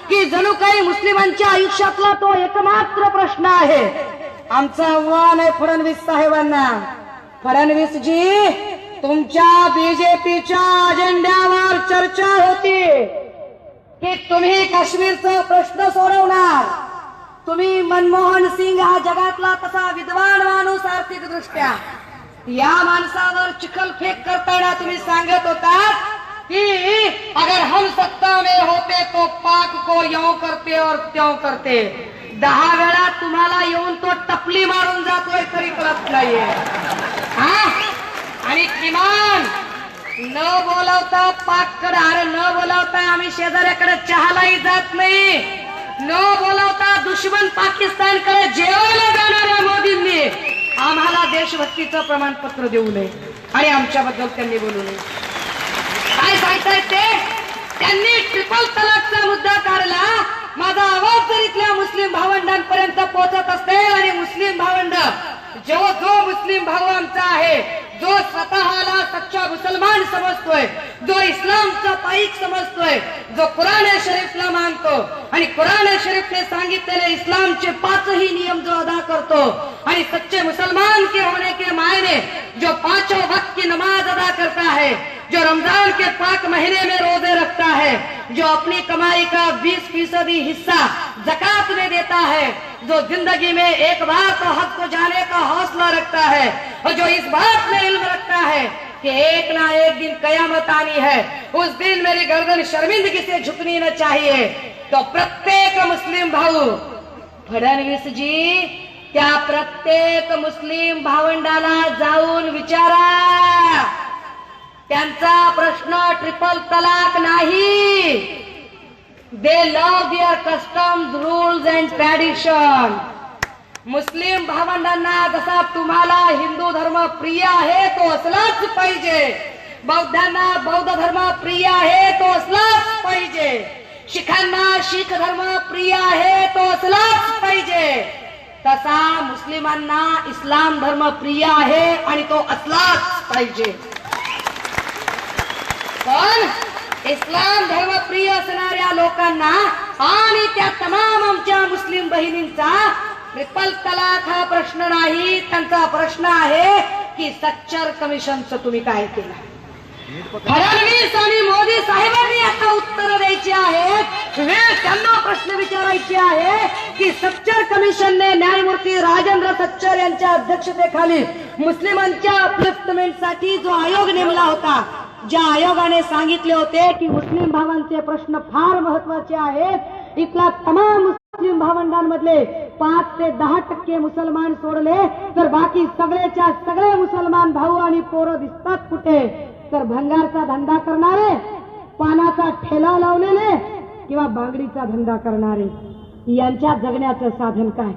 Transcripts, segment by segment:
की जणू काही मुस्लिमांच्या आयुष्यातला तो एकमात्र प्रश्न आहे. आमचं आव्हान आहे फडणवीस साहेबांना, फडणवीसजी तुमच्या बीजेपीच्या अजेंड्यावर चर्चा होती की तुम्ही काश्मीरचा प्रश्न सोडवणार. तुम्ही मनमोहन सिंग हा जगातला तसा विद्वान माणूस आर्थिक दृष्ट्या, या माणसावर चिखलफेक करताना तुम्ही सांगत होता कि अगर हम सत्ता में होते तो पाक को यों करते और त्यों करते. 10 वेळा तुम्हाला येऊन तो टपली मारून जातोय तरी कळत नाहीये. आणि किमान न बोलावता पाककडे, अरे न बोलावता आम्ही शेजाऱ्याकडे चहालाही जात नाही, न बोलावता दुश्मन पाकिस्तानकडे जेवायला जाणाऱ्या मोदींनी आम्हाला देशभक्तीचं प्रमाणपत्र देऊ नये आणि आमच्याबद्दल त्यांनी बोलू नये. काय सांगतायत ते? त्यांनी ट्रिपल तलाकचा मुद्दा काढला. माझा आवाज जर इथल्या मुस्लिम भावंडांपर्यंत पोहोचत असेल आणि मुस्लिम भावंड जो मुस्लिम भाऊ आमचा आहे, जो स्वतःला सच्चा मुसलमान समजतोय, जो इस्लामचा पाईक समजतोय, जो कुराण शरीफला मानतो आणि कुराण शरीफने सांगितलेले इस्लामचे 5ही नियम जो अदा करतो आणि सच्चे मुसलमान के होने के मायने जो 5 वक्त की नमाज अदा करता है, जो रमजान के पाक महीने में रोजे रखता है, जो अपनी कमाई का 20% हिस्सा ज़कात में देता है, जो जिंदगी में एक बार तो हज को जाने का हौसला रखता है और जो इस बात में इल्म रखता है कि एक ना एक दिन कयामत आनी है, उस दिन मेरी गर्दन शर्मिंदगी से झुकनी न चाहिए, तो प्रत्येक मुस्लिम भाऊ, फडणवीस जी त्या प्रत्येक मुस्लिम भावंडाला जाऊन विचारा. त्यांचा प्रश्न ट्रिपल तलाक नाही. They love their customs, rules and tradition. मुस्लिम भावंडांना जसा तुम्हाला हिंदू धर्म प्रिय आहे तो असलाच पाहिजे, बौद्धांना बौद्ध धर्म प्रिय आहे तो असलाच पाहिजे, शिखांना शीख धर्म प्रिय आहे तो असलाच पाहिजे, तसा मुस्लिमांना इस्लाम धर्म प्रिय आहे आणि तो असलाच पाहिजे. पण इस्लाम धर्म प्रिय असणाऱ्या लोकांना आणि त्या तमाम आमच्या मुस्लिम बहिणींचा ट्रिपल तलाक हा प्रश्न नाही. त्यांचा प्रश्न आहे की सच्चर कमिशनचं तुम्ही काय केलं. फडणवीस आणि मोदी साहेबांनी आता उत्तर द्यायची आहेत. त्यांना प्रश्न विचारायचे आहे की सच्चर कमिशनने न्यायमूर्ती राजेंद्र सच्चर यांच्या अध्यक्षतेखाली मुस्लिमांच्या अपलिफ्टमेंटसाठी जो आयोग नेमला होता, ज्या आयोगाने सांगितले होते की मुस्लिम भावांचे प्रश्न फार महत्वाचे आहेत, इथला तमाम मुस्लिम भावंडांमधले 5 ते 10% मुसलमान सोडले तर बाकी सगळेच्या सगळे मुसलमान भाऊ आणि पोरं दिसतात कुठे, तर भंगारचा धंदा करणारे, पानाचा ठेला लावलेले किंवा बांगडीचा धंदा करणारे, यांच्या जगण्याचं साधन काय.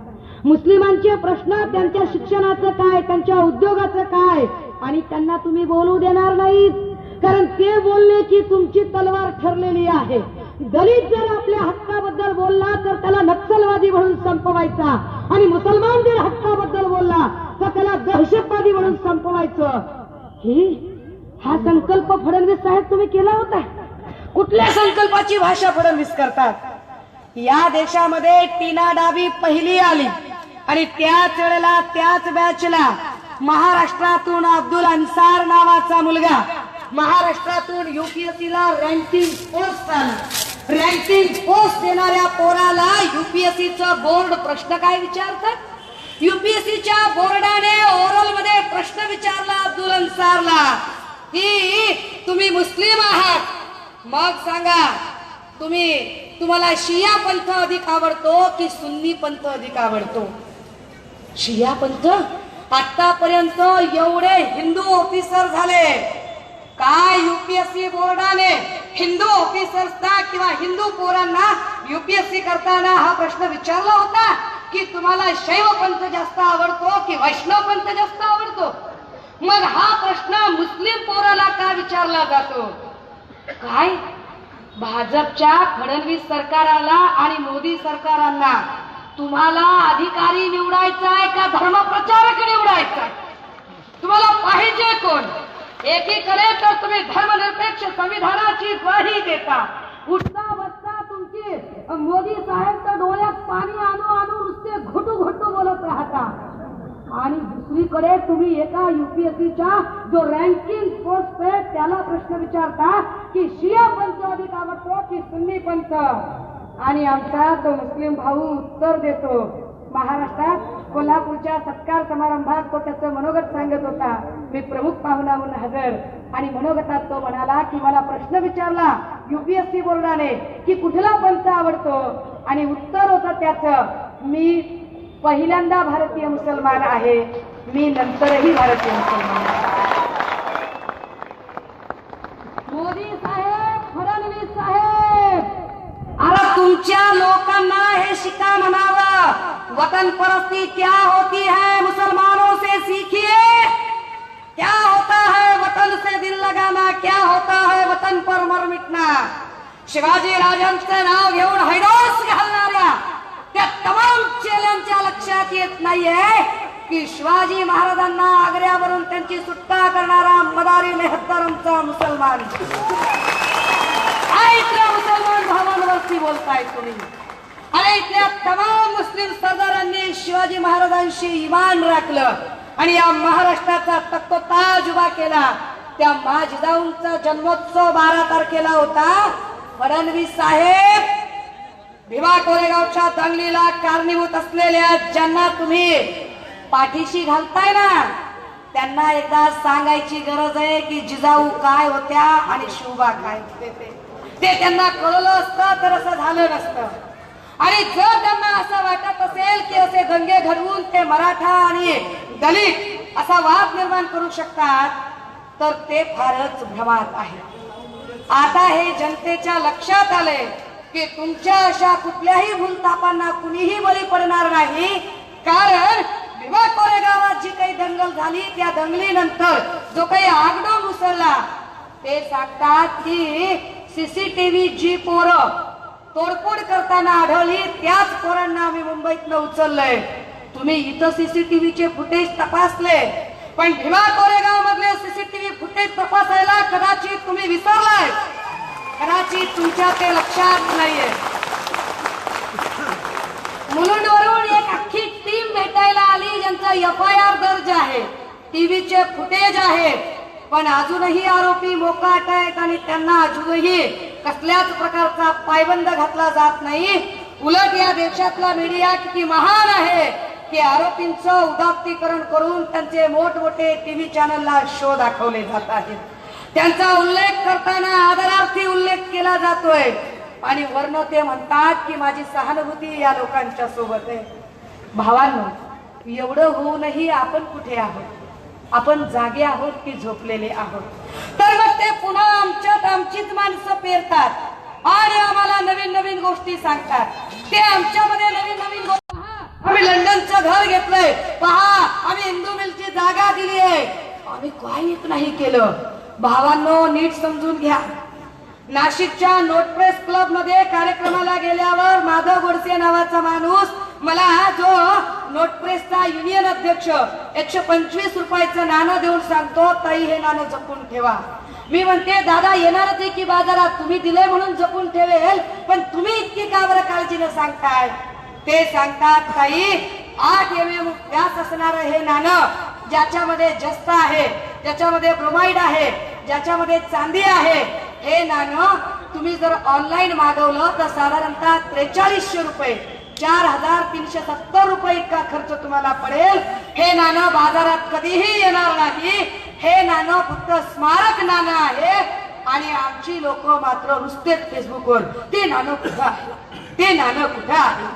मुस्लिमांचे प्रश्न, त्यांच्या शिक्षणाचं काय, त्यांच्या उद्योगाचं काय, आणि त्यांना तुम्ही बोलू देणार नाहीत. कारण ते बोलण्याची तुमची तलवार ठरलेली आहे. दलित जर आपल्या हक्काबद्दल बोलला तर त्याला नक्षलवादी म्हणून संपवायचा, आणि मुसलमान जर हक्काबद्दल बोलला तर त्याला दहशतवादी म्हणून संपवायचं. हा संकल्प फडणवीस साहेब तुम्ही केला होता. कुठल्या संकल्पाची भाषा फडणवीस करतात. या देशामध्ये टीना डाबी पहिली आली आणि त्याच वेळेला त्याच बॅचला महाराष्ट्रातून अब्दुल अन्सार नावाचा मुलगा महाराष्ट्रातून युपीएससीला रँकिंग पोस्ट आला. रँकिंग पोस्ट देणाऱ्या पोराला युपीएससीचं बोर्ड प्रश्न काय विचारतात. युपीएससीच्या बोर्डाने ओरल मध्ये प्रश्न विचारला अब्दुल अन्सारला की तुम्ही मुस्लिम आहात, मग सांगा तुम्हाला शिया पंथ अधिक आवडतो की सुन्नी पंथ अधिक आवडतो. शिया पंथ. आतापर्यंत एवढे हिंदू ऑफिसर झाले, काय युपीएससी बोर्डाने हिंदू ऑफिसर्सना किंवा हिंदू पोरांना युपीएससी करताना हा प्रश्न विचारला होता की तुम्हाला शैव पंथ जास्त आवडतो की वैष्णव पंथ जास्त आवडतो. मग हा प्रश्न मुस्लिम पोराला का विचारला जातो. काय भाजपच्या फडणवीस सरकाराला आणि मोदी सरकारांना तुम्हाला अधिकारी निवडायचा आहे का धर्मप्रचारक निवडायचा. तुम्हाला पाहिजे कोण. एकीकडे तर तुम्ही धर्मनिरपेक्ष संविधानाची ग्वाही देता, उठता बसता तुमची मोदी साहेब तर डोळ्यात पाणी आणू आणू नुसते घुटू घुटू बोलत राहता आणि दुसरीकडे तुम्ही एका युपीएससीच्या जो रँकिंग पोस्ट आहे त्याला प्रश्न विचारता की शिया पंथ अधिक आवडतो की सुन्नी पंथ, आणि आमचा तो मुस्लिम भाऊ उत्तर देतो. महाराष्ट्रात कोल्हापूरच्या सत्कार समारंभात तो त्याचं मनोगत सांगत होता. मी प्रमुख पाहुणा म्हणून हजर, आणि मनोगतात तो म्हणाला की मला प्रश्न विचारला युपीएससी बोर्डाने की कुठला पंथ आवडतो, आणि उत्तर होतं त्याचं मी पहिल्यांदा भारतीय मुसलमान आहे, मी नंतरही भारतीय मुसलमान आहे. मोदी साहेब, फडणवीस साहेब, अरे तुमच्या लोकांना हे शिका म्हणावं. वतन परस्ती क्या होती है मुसलमानों से सीखिए. क्या होता है वतन से दिल लगाना, क्या होता है वतन पर मर मिटना. शिवाजी राजांचं नाव घेऊन हैदोस घालणाऱ्या त्या तमाम चेल्यांच्या लक्षात येत नाहीये की शिवाजी महाराजांना आग्र्यावरून त्यांची सुटका करणारा मदारी मेहत्तरमचा मुसलमान. इथल्या मुसलमान भावांवरती बोलताय तुम्ही. अरे इथल्या तमाम मुस्लिम सरदारांनी शिवाजी महाराजांशी इमान राखलं आणि या महाराष्ट्राचा तख्तताज उभा केला. त्या जिजाऊंचा जन्मोत्सव 12 तारखेला होता. फडणवीस साहेब, भीमा कोरेगावच्या दंगलीला कारणीभूत असलेल्या ज्यांना तुम्ही पाठीशी घालताय ना, त्यांना एकदा सांगायची गरज आहे की जिजाऊ काय होत्या आणि शिवबा काय होते. ते त्यांना कळलं असतं तर असं झालं नसतं. आणि जर त्यांना असं वाटत असेल की असे दंगे घडवून ते मराठा आणि दलित असा वाद निर्माण करू शकतात तर ते फारच भ्रमात आहे. आता हे जनतेच्या लक्षात आले की तुमच्या अशा कुठल्याही भूलथापांना कुणीही बळी पडणार नाही. कारण भीमा कोरेगावात जी काही दंगल झाली त्या दंगलीनंतर जो काही आगडो मुसळला ते सांगतात की सीसीटीव्ही जी पोरं तोडफोड करताना आढळली त्याच पोरांना आम्ही मुंबईतनं उचललंय. तुम्ही इथं सीसीटीव्हीचे फुटेज तपासले, पण भीमा कोरेगाव मधले सीसीटीव्ही फुटेज तपासायला कदाचित तुम्ही विसरलाय, कदाचित तुमच्या ते लक्षात नाहीये. मुलुंडवरून एक अख्खी टीम भेटायला आली ज्यांचा FIR दर्ज आहे, टीव्हीचे फुटेज आहेत, पण अजूनही आरोपी मोकाट आहेत आणि त्यांना अजूनही कसल्याच प्रकारचा पायबंद घातला जात नाही. उलट या देशातला मीडिया किती महान आहे की आरोपींचं उदात्तीकरण करून त्यांचे मोठमोठे टीव्ही चॅनलला शो दाखवले जात आहेत. त्यांचा उल्लेख करताना आदरार्थी उल्लेख केला जातोय आणि वर्ण ते म्हणतात की माझी सहानुभूती या लोकांच्या सोबत आहे. भावांनो, एवढं होऊनही आपण कुठे आहोत? आपण जागे आहोत की झोपलेले आहोत? तर मग ते पुन्हा आमच्यात आमचीच माणसं पेरतात आणि आम्हाला नवीन नवीन गोष्टी सांगतात. ते आमच्यामध्ये नवीन नवीन गोष्टी, आम्ही लंडनचं घर घेतलंय, पहा आम्ही हिंदू मिलची जागा दिली आहे, आम्ही काहीच नाही केलं. भावांनो, नीट समजून घ्या. नाशिकच्या नोटप्रेस क्लब मध्ये कार्यक्रमाला गेल्यावर माधव गोडसे नावाचा माणूस मला जो नोटप्रेसचा युनियन अध्यक्ष 125 रुपयाचं नाणं देऊन सांगतो, ताई हे नाणं जपून ठेवा. मी म्हणते दादा येणारच आहे की बाजारात, तुम्ही दिले म्हणून जपून ठेवेल, पण तुम्ही इतकी का बरं काळजीने सांगताय? ते सांगतात ताई 8 mm व्यास असणारं हे नाणं ज्याच्यामध्ये जस्त आहे, ज्याच्यामध्ये ब्रोमाइड आहे, ज्याच्यामध्ये चांदी आहे, हे नाणं तुम्ही जर ऑनलाईन मागवलं तर साधारणतः 4300 रुपये 4370 रुपये इतका खर्च तुम्हाला पडेल. हे नाणं बाजारात कधीही येणार नाही. हे नाणं फक्त स्मारक नाणं आहे आणि आमची लोक मात्र नुसतेच फेसबुकवर ते नाणं कुठं आहे, ते नाणं कुठं आहे.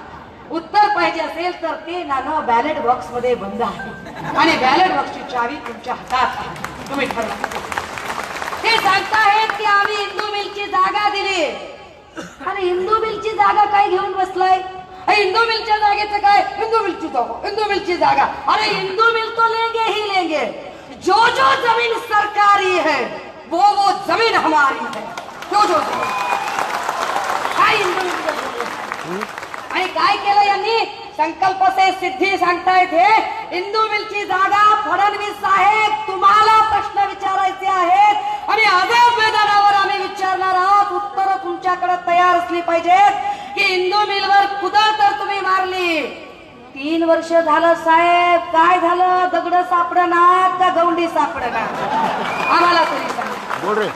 उत्तर पाहिजे असेल तर ते नाणं बॅलेट बॉक्स मध्ये बंद आहे आणि बॅलेट बॉक्सची चावी तुमच्या हातात आहे, तुम्ही ठरवा. हे सांगताहेत की आम्ही हिंदू मिलची जागा दिली. आणि हिंदू मिलची जागा काय घेऊन बसलाय? हिंदू मिलच्या जागेचं काय? हिंदू मिलची जागा, हिंदू मिलची जागा. अरे हिंदू मिल तो लेंगे ही लेंगे. जो जो जमीन सरकारी है वो जमीन हमारी है. जो जो काय हिंदू मिल आणि काय केलं यांनी? संकल्प से सिद्धी सांगतायत. हे हिंदू मिलची जागा फडणवीस साहेब तुम्हाला प्रश्न विचारायचे आहेत आणि आदेश मैदानावर आम्ही विचारणार आहोत. उत्तर तुमच्याकडे तयार असली पाहिजेत. की इंदू मिलवर कुदळ तर तुम्ही मारली. 3 वर्ष झालं साहेब, काय झालं? दगड सापडणार का गवंडी सापडणार? आम्हाला तरी सांगा.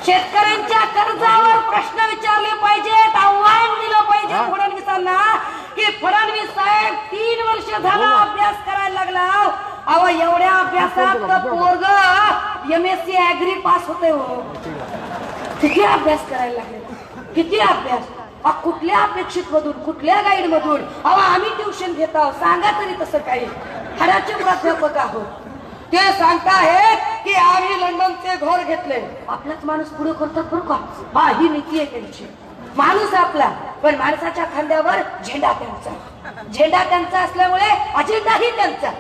शेतकऱ्यांच्या कर्जावर प्रश्न विचारले पाहिजेत, आव्हान दिलं पाहिजे फडणवीसांना की फडणवीस साहेब 3 वर्ष झाला अभ्यास करायला लागला. अहो एवढ्या अभ्यासात पोरग MSc ऍग्री पास होते हो. किती अभ्यास करायला लागले, किती अभ्यास. कुठल्या अपेक्षित मधून, कुठल्या गाईड मधून? अहो आम्ही ट्युशन घेत आहोत, सांगा तरी तसं काही. हाडाचे प्राध्यापक आहोत, ते सांगताहेत की आम्ही लंडनचे घर घेतले. आपलाच माणूस पुढे करतात बरं का. हा ही नीती आहे त्यांची. माणूस आपला, पण माणसाच्या खांद्यावर झेंडा त्यांचा. झेंडा त्यांचा असल्यामुळे अजेंडाही त्यांचा.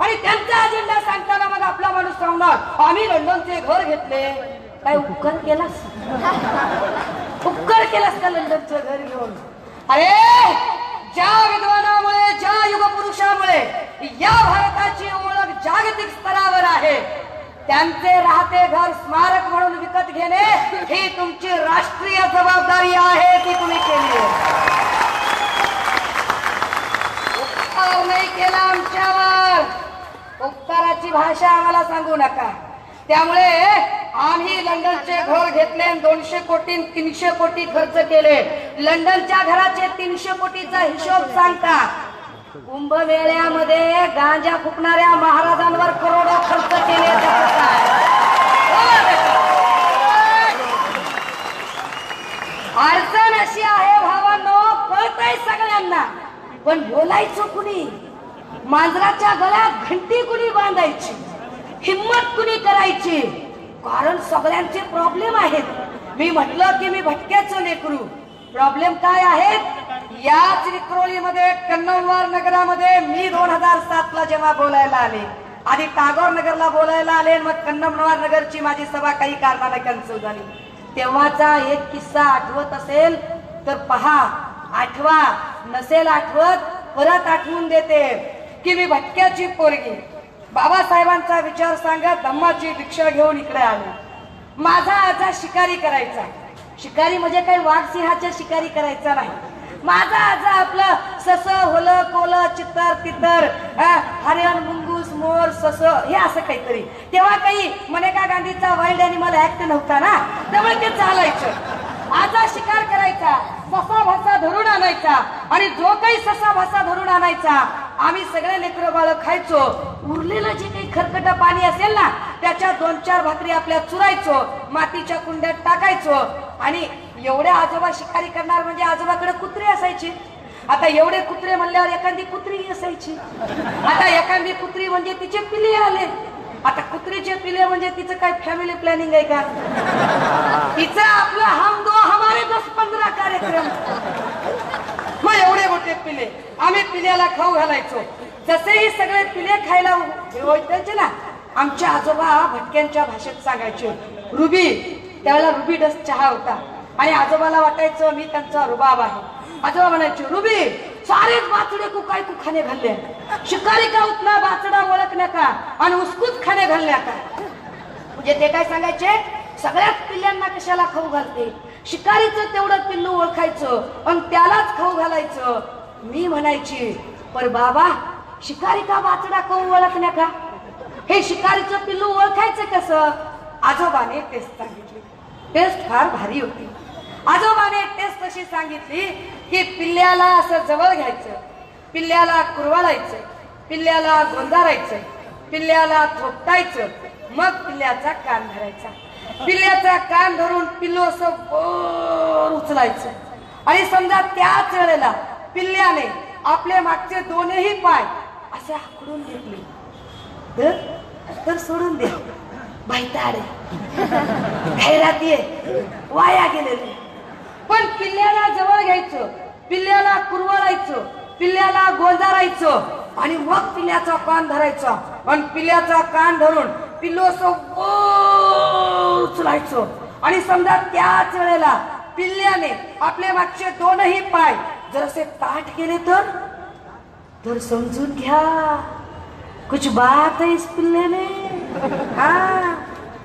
आणि त्यांचा अजेंडा सांगताना मग आपला माणूस सांगणार आम्ही लंडनचे घर घेतले. काय उपकार केलास? उपकार केलास का लंडनचं घर घेऊन? अरे ज्या विद्वानामुळे, ज्या युगपुरुषामुळे या भारताची ओळख जागतिक स्तरावर आहे, त्यांचे राहते घर स्मारक म्हणून विकत घेणे ही तुमची राष्ट्रीय जबाबदारी आहे, ती तुम्ही केली आहे. उपकार नाही केला आमच्यावर, उपकाराची भाषा आम्हाला सांगू नका. त्यामुळे आम्ही लंडनचे घर घेतले, 200 कोटी 300 कोटी खर्च केले. लंडनच्या घराचे 300 कोटीचा हिशोब सांगता. कुंभमेळ्यामध्ये गांजा फुकणाऱ्या महाराजांवर करोडो खर्च केले. अडचण अशी आहे भावांनो, कळतंय सगळ्यांना, पण बोलायचं कुणी? मांजराच्या गळ्यात घंटी कुणी बांधायची? हिम्मत कुणी करायची? कारण सगळ्यांचे प्रॉब्लेम आहेत. मी म्हटलं की मी भटक्याचं लेकरू. प्रॉब्लेम काय आहेत? याच विक्रोळीमध्ये कन्नमवार नगरामध्ये मी 2007ला जेव्हा बोलायला आले, आधी टागोर नगरला बोलायला आले, मग कन्नमवार नगरची माझी सभा काही कारणाने कॅन्सल झाली. तेव्हाचा एक किस्सा आठवत असेल तर पहा, आठवा. नसेल आठवत परत आठवून देते की मी भटक्याची पोरगी, बाबासाहेबांचा विचार सांगत धम्माची दीक्षा घेऊन इकडे आले. माझा आजा शिकारी करायचा. शिकारी म्हणजे काही वाघ सिंहाच्या शिकारी करायचा नाही. माझा आजा आपलं सस होलं कोलं चित्तर तित्तर हरिण मुंगूस मोर सस हे असं काहीतरी. तेव्हा काही मनेका गांधीचा वाईल्ड अॅनिमल ऍक्ट नव्हता ना, त्यामुळे ते चालायचं. आजा शिकार करायचा, ससा भासा धरून आणायचा, आणि जो काही ससा भासा धरून आणायचा आम्ही सगळे लेकरं बाळ खायचो. उरलेलं जे काही खरकट पाणी असेल ना, त्याच्या 2-4 भाकरी आपल्या चुरायचो, मातीच्या कुंड्यात टाकायचो. आणि एवढे आजोबा शिकारी करणार म्हणजे आजोबाकडे कुत्रे असायचे. आता एवढे कुत्रे म्हणल्यावर एखादी कुत्री असायची. आता एखादी कुत्री म्हणजे तिचे पिल्ले आले. आता कुत्रीचे पिल्ले म्हणजे तिचं काय फॅमिली प्लॅनिंग आहे का? तिचं आपलं हम दो हमारे 10-15 कार्यक्रम. मग एवढे मोठे पिले आम्ही पिल्याला खाऊ घालायचो. जसेही सगळे पिले खायला ओळखायचे ना, आमच्या आजोबा भटक्यांच्या भाषेत सांगायचे रुबी. त्यावेळेला रुबी डस चहा होता आणि आजोबाला वाटायचं मी त्यांचा रुबाब आहे. आजोबा म्हणायचे रुबी सारेच बाचडे को काय को खाणे घालले, शिकारी का उतना बाचडा ओळखण्या का आणि उसकूच खाणे घालण्या का. म्हणजे ते काय सांगायचे, सगळ्याच पिल्ल्यांना कशाला खाऊ घालते, शिकारीचं तेवढं पिल्लू ओळखायचं आणि त्यालाच खाऊ घालायचं. मी म्हणायची पर बाबा शिकारी का बाचडा खाऊ ओळखण्या का, हे शिकारीचं पिल्लू ओळखायचं कसं? आजोबाने टेस्ट सांगितली. टेस्ट फार भारी होती. आजोबाने टेस्ट अशी सांगितली की पिल्ल्याला असं जवळ घ्यायचं, पिल्ल्याला कुरवाळायचं, पिल्ल्याला गोंजारायचं, पिल्ल्याला थोपटायचं, मग पिल्ल्याचा कान धरायचा. पिल्ल्याचा कान धरून पिल्लू असं वर उचलायचं. आणि समजा त्याच वेळेला पिल्ल्याने आपले मागचे दोनही पाय असे आखडून घेतले तर सोडून दे बायताडे खैराती वाया गेलेले. पण पिल्ल्याला जवळ घ्यायचं, पिल्ल्याला कुरवाळायचं, पिल्ल्याला गोंजारायचं आणि मग पिल्ल्याचा कान धरायचा. आणि पिल्ल्याचा कान धरून पिल्लू असं उचलायचं. आणि समजा त्याच वेळेला पिल्ल्याने आपले मागचे दोनही पाय जर असे ताठ केले तर समजून घ्या कुछ बात है इस पिल्ले में. हाँ,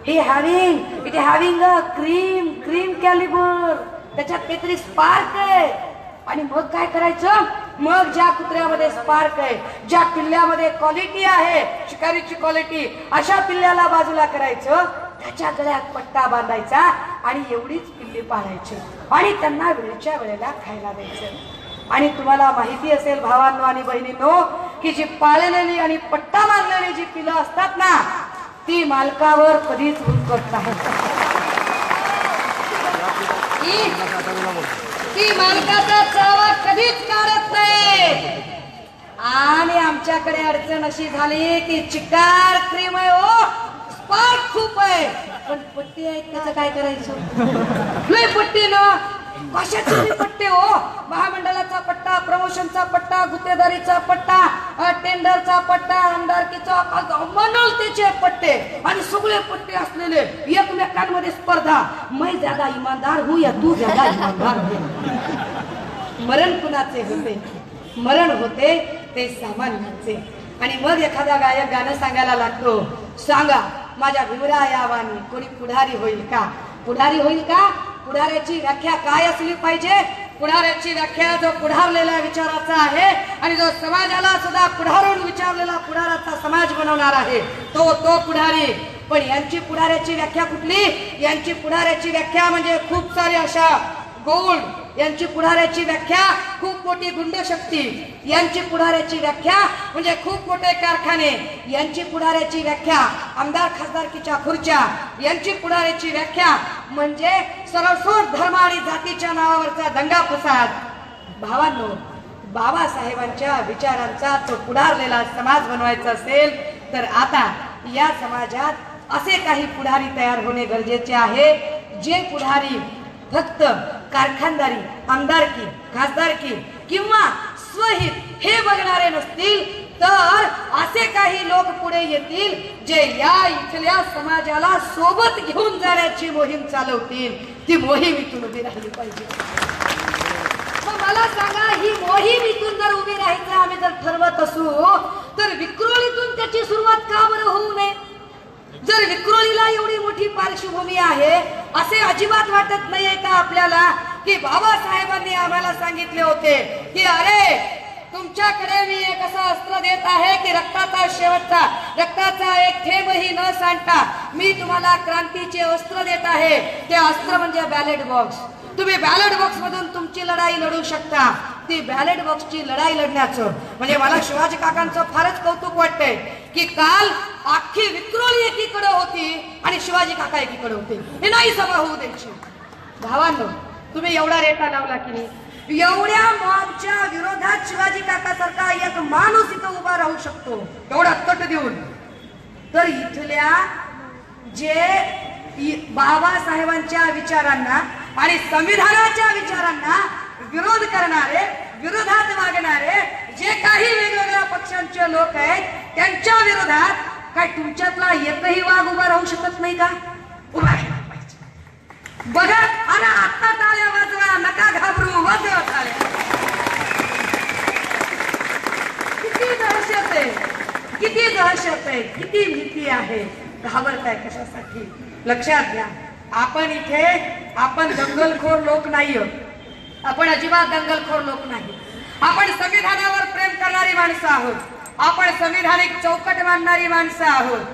he having a cream caliber. The त्याच्यात काहीतरी स्पार्क आहे. आणि मग काय करायचं, मग ज्या कुत्र्यामध्ये स्पार्क आहे, ज्या पिल्ल्यामध्ये क्वालिटी आहे, शिकारीची क्वालिटी, अशा पिल्ल्याला बाजूला करायचं, त्याच्या गळ्यात पट्टा बांधायचा आणि एवढीच पिल्ली पाळायची आणि त्यांना वेळच्या वेळेला खायला द्यायचं. आणि तुम्हाला माहिती असेल भावांनो आणि बहिणींनो, की जी पाळलेली आणि पट्टा बांधलेली जी पिल्लं असतात ना, ती मालकावर कधीच हुंकत नाहीत. ती मालकाचा चावा कधीच काढत नाही. आणि आमच्याकडे अडचण अशी झाली की चिकार क्रीम आहे हो, स्पार्क खूप आहे, पण पट्टी आहे, त्याचं काय करायचं? लय पट्टी ना, कशाचे पट्टे हो, महामंडळाचा पट्टा, प्रमोशनचा पट्टा, गुत्तेदारीचा पट्टा, टेंडरचा पट्टा, आमदारकीचा, मनोलतेचे पट्टे आणि सगळे पट्टे असलेले एकमेकांमध्ये स्पर्धा. मैं ज्यादा ईमानदार हूं या तू ज्यादा ईमानदार हो. मरण कुणाचे होते? मरण होते ते सामान्याचे. आणि मग एखादा गायक गाणं सांगायला लागतो, सांगा माझ्या भीमरा यावानी कोणी पुढारी होईल का? पुढारी होईल का? पुढाऱ्याची व्याख्या काय असली पाहिजे? पुढाऱ्याची व्याख्या जो पुढारलेल्या विचाराचा आहे आणि जो समाजाला सुद्धा पुढारून विचारलेला पुढाराचा समाज बनवणार आहे, तो पुढारी. पण यांची पुढाऱ्याची व्याख्या कुठली? यांची पुढाऱ्याची व्याख्या म्हणजे खूप सारे अशा गोल्ड, यांची पुढाऱ्याची व्याख्या खूप मोठी गुंडशक्ती, यांची पुढाऱ्याची व्याख्या म्हणजे खूप मोठे कारखाने, यांची पुढाऱ्याची व्याख्या आमदार खासदारकीच्या खुर्च्या, यांची पुढाऱ्याची व्याख्या म्हणजे सरसोट धर्म आणि जातीच्या नावावरचा दंगा फसाद. भावांनो, बाबासाहेबांच्या विचारांचा तो पुढारलेला समाज बनवायचा असेल तर आता या समाजात असे काही पुढारी तयार होणे गरजेचे आहे, जे पुढारी फक्त कारखानदारी, आमदारकी, खासदारकी किंवा स्वहित हे बघणारे नसतील, तर असे काही लोक पुढे येतील जे या इथल्या समाजाला सोबत घेऊन जाण्याची मोहीम चालवतील. ती मोहीम इथून उभी राहिली पाहिजे. मला सांगा, ही मोहीम इथून जर उभी राहायचं आम्ही जर ठरवत असू, तर विक्रोळीतून त्याची सुरुवात का बरं होऊ नये? जर विक्रोळीला एवढी मोठी पार्श्वभूमी आहे, असे अजिबात वाटत नाहीये का आपल्याला की बाबासाहेबांनी आम्हाला सांगितले होते की अरे तुमच्याकडे मी एक असं अस्त्र देत आहे की रक्ताचा शेवटचा, रक्ताचा एक थेंबही न सांडता मी तुम्हाला क्रांतीचे अस्त्र देत आहे. ते अस्त्र म्हणजे बॅलेट बॉक्स. तुम्ही बॅलेट बॉक्स मधून तुमची लढाई लढू शकता. ती बॅलेट बॉक्सची लढाई लढण्याचं म्हणजे मला शिवाजी काकांचं फारच कौतुक वाटतंय की काल अख्खी विक्रोळी एकीकडे होती आणि शिवाजी काका एकीकडे होते. हे नाही सभा होऊ द्यायची. भावांनो, तुम्ही एवढा रेटा लावला की नाही? एवढ्या मॉबच्या विरोधात शिवाजी काका सारखा एक माणूस इथं उभा राहू शकतो, एवढा तट देऊन. तर इथल्या जे बाबासाहेबांच्या विचारांना आणि संविधानाच्या विचारांना विरोध करणारे, विरोधात वागणारे जे काही वेगवेगळ्या पक्षांचे लोक आहेत, त्यांच्या विरोधात काय तुमच्यातला एकही वाघ उभा राहू शकत नाही का? उभा राहिला पाहिजे. बघा, अरे आता टाळ्या वाजवा, नका घाबरू, वाजवा टाळ्या. किती दहशत आहे, किती दहशत आहे, किती भीती आहे. घाबरताय कशासाठी? लक्षात घ्या, आपण इथे आपण दंगलखोर लोक नाही, आपण अजिबात दंगलखोर लोक नाही. आपण संविधानावर प्रेम करणारी माणसं आहोत. आपण संविधानिक चौकट मानणारी माणसं आहोत.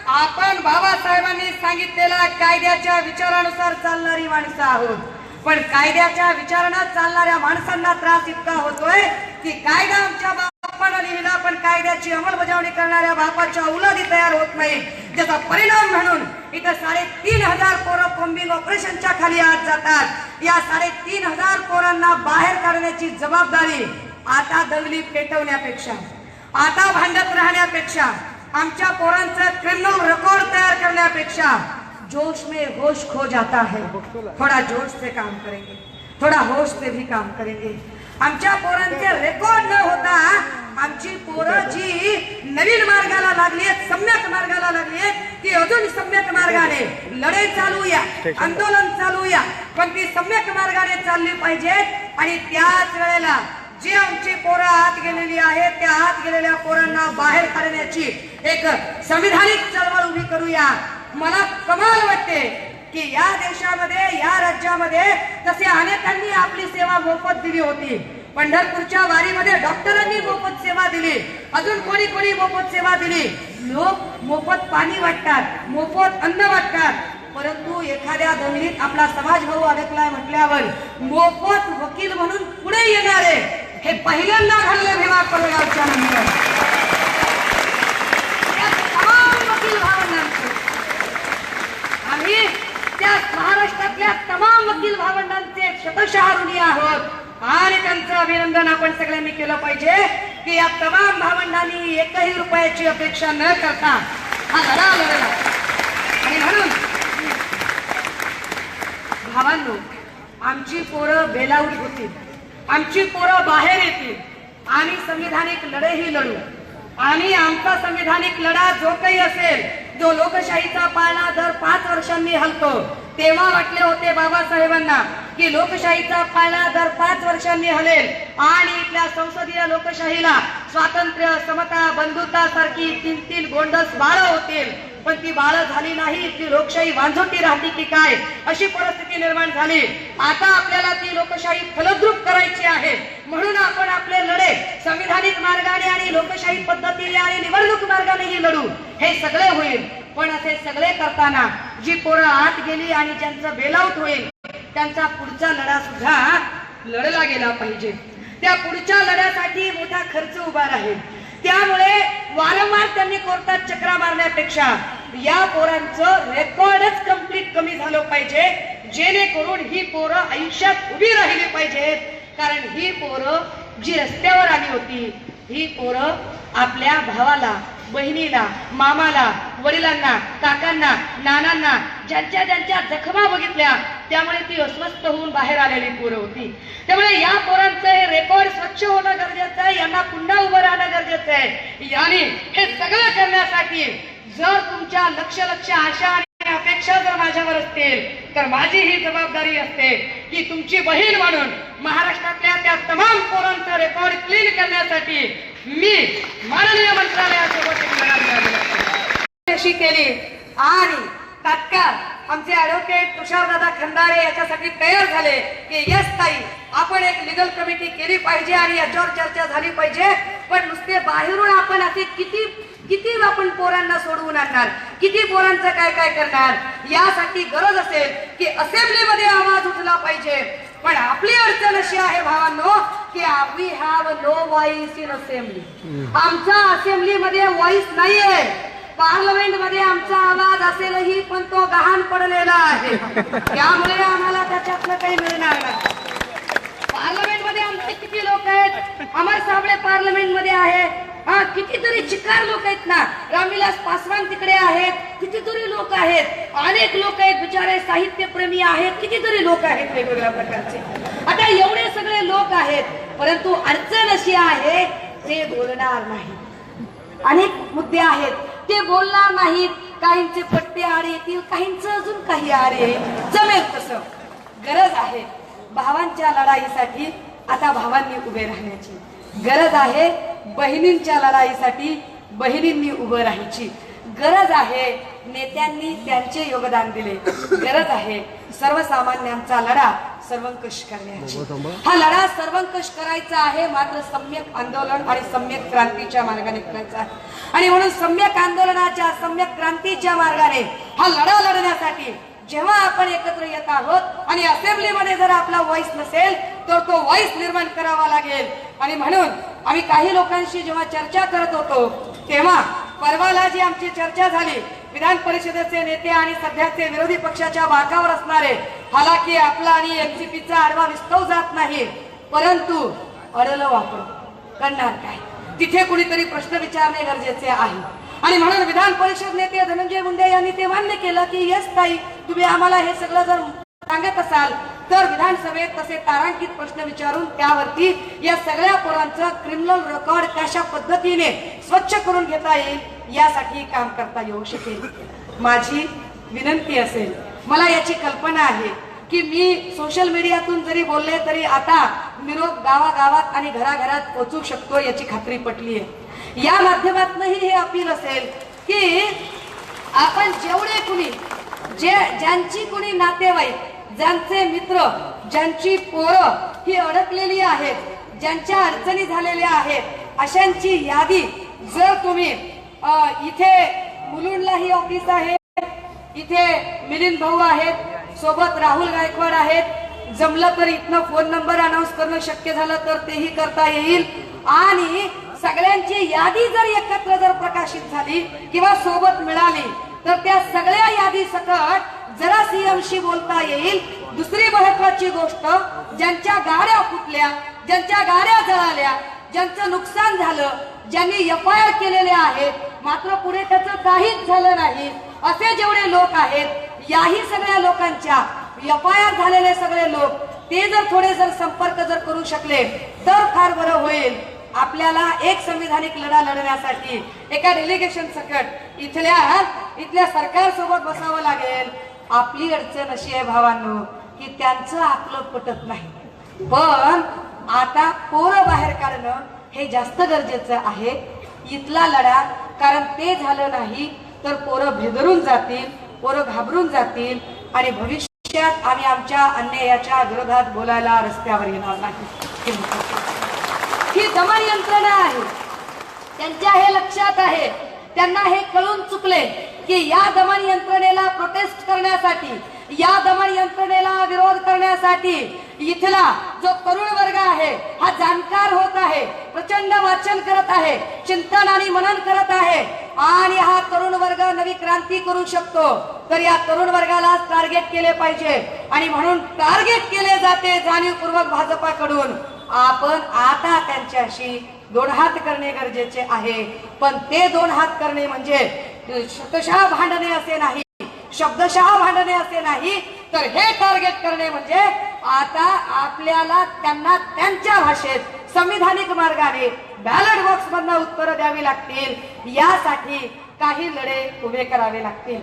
आपण बाबासाहेबांनी सांगितलेल्या कायद्याच्या विचारानुसार चालणारी माणसं आहोत. पण कायद्याच्या विचारानं चालणाऱ्या माणसांना त्रास इतका होतोय की कायदा आमच्या बापानं लिहिला, पण कायद्याची अंमलबजावणी करणाऱ्या बापाच्या औलादी तयार होत नाही. ज्याचा परिणाम म्हणून इथं 3,500 पोरं कॉम्बिंग ऑपरेशनच्या खाली आज जातात. या 3,500 पोरांना बाहेर काढण्याची जबाबदारी आता दंगली पेटवण्यापेक्षा, आता भांडत राहण्यापेक्षा, आमच्या पोरांचं क्रिमिनल रेकॉर्ड तयार करण्यापेक्षा जोश में होश खो जाता है. थोड़ा जोश से काम करेंगे, थोड़ा होश से भी काम करेंगे. आमच्या पोरांचे रेकॉर्ड न होता आमची पोरं जी नवीन मार्गाला लागली आहेत, सम्यक मार्गाला लागली आहेत, ती अजून सम्यक मार्गाने लढाई चालूया, आंदोलन चालूया, पण ती सम्यक मार्गाने चालली पाहिजेत. आणि त्याच वेळेला जी आमची पोरं आत गेलेली आहेत, त्या आत गेलेल्या पोरांना बाहेर काढण्याची एक संविधानिक चळवळ उभी करूया. मला कमाल वाटते की या देशामध्ये या राज्यामध्ये तसे अनेकांनी आपली सेवा मोफत दिली होती. पंढरपूरच्या वारीमध्ये डॉक्टरांनी मोफत सेवा दिली, अजून कोणी कोणी मोफत सेवा दिली. लोक मोफत पाणी वाटतात, मोफत अन्न वाटतात, परंतु एखाद्या दंगलीत आपला समाज भाऊ अडकलाय म्हटल्यावर मोफत वकील म्हणून पुढे येणारे हे पहिल्यांदा घडले भीमा कोरेगावच्या नंतर. त्या तमाम वकील भावंडांचे आम्ही त्या महाराष्ट्रातल्या तमाम वकील भावंडांचे शतशः ऋणी आहोत आणि त्यांचं अभिनंदन आपण सगळ्यांनी केलं पाहिजे की या तमाम भावंडांनी एकही रुपयाची अपेक्षा न करता हा लढा लढला. आणि म्हणून भावांनो, आमची पोरं बेलाऊट होतील, आमची पोरं बाहेर येतील, आम्ही संविधानिक लढेही लढू. आणि आमचा संविधानिक लढा जो काही असेल, जो लोकशाहीचा पाळणा दर 5 वर्षांनी हलतो, तेव्हा वाटले होते बाबासाहेबांना की लोकशाहीचा पाळणा दर 5 वर्षांनी हलेल आणि इथल्या संसदीय लोकशाहीला स्वातंत्र्य, समता, बंधुता सारखी 3 गोंडस बाळ होतील. पण ती बाळ झाली नाही, ती लोकशाही वांझोटी राहते की काय अशी परिस्थिती निर्माण झाली. आता आपल्याला ती लोकशाही फलद्रूप करायची आहे, म्हणून आपण आपले लढे संविधानिक मार्गाने आणि लोकशाही पद्धतीने आणि निवडणूक मार्गानेही लढू. हे सगळे होईल, पण असे सगळे करताना जी पोरं आत गेली आणि ज्यांचं बेलाऊट होईल त्यांचा पुढचा लढा सुद्धा लढला गेला पाहिजे. त्या पुढच्या लढ्यासाठी मोठा खर्च उभा राहील. त्यामुळे वारंवार त्यांनी कोर्टात चक्रा मारण्यापेक्षा या पोरांचं रेकॉर्डच कंप्लीट कमी झालं पाहिजे, जेणेकरून ही पोरं आयुष्यात उभी राहिली पाहिजेत. कारण ही पोरं जी रस्त्यावर आली होती, ही पोरं आपल्या भावाला, बहिणीला, मामाला, वडिलांना, काकांना, नानांना ज्यांच्या ज्यांच्या जखमा बघितल्या त्यामुळे ती अस्वस्थ होऊन बाहेर आलेली पोरं होती. त्यामुळे या पोरांचं हे रेकॉर्ड स्वच्छ होणं गरजेचं आहे, यांना पुन्हा उभं राहणं गरजेचं आहे. आणि हे सगळं करण्यासाठी जर तुमच्या लक्ष आशा आणि अपेक्षा जर माझ्यावर असतील तर माझी ही जबाबदारी असते की तुमची बहीण म्हणून महाराष्ट्रातल्या त्या तमाम पोरांचं रेकॉर्ड क्लीन करण्यासाठी मी माननीय मंत्रालयासोबत अशी केली. आणि तात्काळ आमचे ऍडव्होकेट तुषारदादा खंदारे याच्यासाठी तयार झाले की यस ताई, आपण एक लीगल कमिटी केली पाहिजे आणि याच्यावर चर्चा झाली पाहिजे. पण नुसते बाहेरून आपण असे किती आपण पोरांना सोडवून आणणार, किती पोरांचं काय काय करणार. यासाठी गरज असेल की असेंब्लीमध्ये आवाज उठला पाहिजे. पण आपली अडचण अशी आहे भावांनो की we have no voice in assembly. आमचा असेंब्लीमध्ये व्हॉइस नाहीये. पार्लमेंट मध्ये आमचा आवाज असेलही पण तो गहाण पडलेला आहे, त्यामुळे आम्हाला त्याच्यातलं काही मिळणार नाही. पार्लमेंट मध्ये आमचे किती लोक आहेत, अमर साबळे पार्लमेंट मध्ये आहे, कितीतरी चिकार लोक आहेत ना, रामविलास पासवान तिकडे आहेत, कितीतरी लोक आहेत, अनेक लोक आहेत बिचारे साहित्यप्रेमी आहेत, कितीतरी लोक आहेत वेगवेगळ्या प्रकारचे. आता एवढे सगळे लोक आहेत, परंतु अडचण अशी आहे ते बोलणार नाही. अनेक मुद्दे आहेत ते बोलणार नाहीत. काहींचे पट्टे आडे येतील, काहींचं अजून काही आडे जमेल तसं. गरज आहे भावांच्या लढाईसाठी आता भावांनी उभे राहण्याची गरज आहे. बहिणींच्या लढाईसाठी बहिणींनी उभं राहायची गरज आहे. नेत्यांनी त्यांचे योगदान दिले. गरज आहे सर्वसामान्यांचा लढा सर्वंकष करण्याची. हा लढा सर्वंकष करायचा आहे, मात्र सम्यक आंदोलन आणि सम्यक क्रांतीच्या मार्गाने करायचा आहे. आणि म्हणून सम्यक आंदोलनाच्या, सम्यक क्रांतीच्या मार्गाने हा लढा लढण्यासाठी जेव्हा आपण एकत्र येत आहोत आणि असेंब्लीमध्ये जर आपला व्हॉइस नसेल तर तो व्हॉइस निर्माण करावा लागेल. आणि म्हणून आम्ही काही लोकांशी जेव्हा चर्चा करत होतो तेव्हा परवाला जी आमची चर्चा झाली, विधान परिषदेचे नेते आणि सध्याचे विरोधी पक्षाच्या बाकावर असणारे, हालाकी आपला आणि एनसीपीचा आडवा विस्तव जात नाही, परंतु अडलं वापर करणार काय, तिथे कुणीतरी प्रश्न विचारणे गरजेचे आहे. आणि म्हणून विधान परिषद नेते धनंजय मुंडे यांनी ते मान्य केलं की यस ताई, तुम्ही आम्हाला हे सगळं जर सांगत असाल तर विधानसभेत तसे तारांकित प्रश्न विचारून त्यावरती या सगळ्या पोरांचं क्रिमिनल रेकॉर्ड कशा पद्धतीने स्वच्छ करून घेता येईल यासाठी काम करता येऊ शकेल. माझी विनंती असेल, मला याची कल्पना आहे की मी सोशल मीडियातून जरी बोलले तरी आता निरोप गावागावात आणि घराघरात पोहोचू शकतो याची खात्री पटली आहे. या माध्यमातूनही हे अपील असेल की आपण जेवढे कुणी ज्यांची कोणी नातेवाईक, ज्यांचे मित्र, ज्यांची पोरं ही अडकलेली आहेत, ज्यांच्या अडचणी झालेल्या आहेत, अशांची यादी जर तुम्ही इथे मुलुंडलाही ऑफिस आहे, इथे मिलिंद भाऊ आहेत, सोबत राहुल गायकवाड आहेत, जमलं तर इथनं फोन नंबर अनाउन्स करणं शक्य झालं तर तेही करता येईल. आणि सगळ्यांची यादी जर एकत्र जर प्रकाशित झाली किंवा सोबत मिळाली तर त्या सगळ्या यादी सकट जरा सीएमशी बोलता येईल. दुसरी महत्वाची गोष्ट, ज्यांच्या गाड्या फुटल्या, ज्यांच्या गाड्या जळाल्या, ज्यांचं नुकसान झालं, ज्यांनी एफआयआर केलेले आहेत मात्र पुढे त्याचं काहीच झालं नाही, असे जेवढे लोक आहेत, याही सगळ्या लोकांच्या एफआयआर झालेले सगळे लोक ते जर थोडे जर संपर्क जर करू शकले तर फार बरं होईल. आपल्याला एक संविधानिक लढा लढण्यासाठी एका डेलिगेशन सकट इथल्या सरकार सोबत बसावं लागेल. आपली अडचण अशी आहे भावांनो की त्यांचं आपलं पटत नाही, पण आता पोरं बाहेर काढणं हे जास्त गरजेचं आहे इथला लढा. कारण ते झालं नाही तर पोरं भेदरून जातील, पोरं घाबरून जातील आणि भविष्यात आम्ही आमच्या अन्यायाच्या विरोधात बोलायला रस्त्यावर येणार नाही. ही दमन यंत्रणा आहे, त्यांच्या हे लक्षात आहे, त्यांना हे कळून चुकले की या दमन यंत्रणेला प्रोटेस्ट करण्यासाठी, या दमन यंत्रणेला विरोध करण्यासाठी इथला जो तरुण वर्ग आहे हा जाणकार होत आहे, प्रचंड वाचन करत आहे, चिंतन आणि मनन करत आहे आणि हा तरुण वर्ग नवी क्रांती करू शकतो. तर या तरुण वर्गाला टार्गेट केले पाहिजे आणि म्हणून टार्गेट केले जाते जाणीवपूर्वक भाजपाकडून. आपण आता त्यांच्याशी दोन हात करणे गरजेचे आहे, पण ते दोन हात करणे म्हणजे शब्दशः भांडणे असे नाही, शब्दशः भांडणे असे नाही, तर हे टार्गेट करणे म्हणजे आता आपल्याला त्यांना त्यांच्या भाषेत संविधानिक मार्गाने बॅलेट बॉक्स मधून उत्तरं द्यावी लागतील. यासाठी काही लढे उभे करावे लागतील.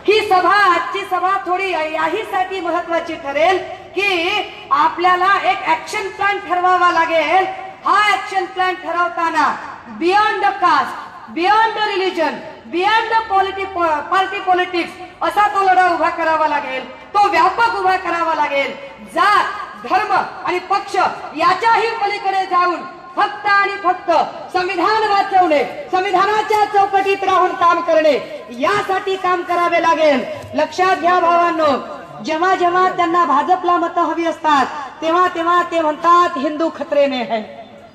ही सभा, आजची सभा थोडी याहीसाठी महत्वाची ठरेल की आपल्याला एक ऍक्शन प्लॅन ठरवावा लागेल. हा ऍक्शन प्लॅन ठरवताना beyond caste, beyond religion, beyond party politics असा तो लढा उभा करावा लागेल, तो व्यापक उभा करावा लागेल. जात, धर्म आणि पक्ष याच्याही पलीकडे जाऊन फक्त आणि फक्त संविधान वाचवणे, संविधानाच्या चौकटीत राहून काम करणे यासाठी काम करावे लागेल. लक्षात घ्या भावांनो, जेव्हा जेव्हा त्यांना भाजपला मतं हवी असतात तेव्हा तेव्हा ते म्हणतात हिंदू खतरे में है,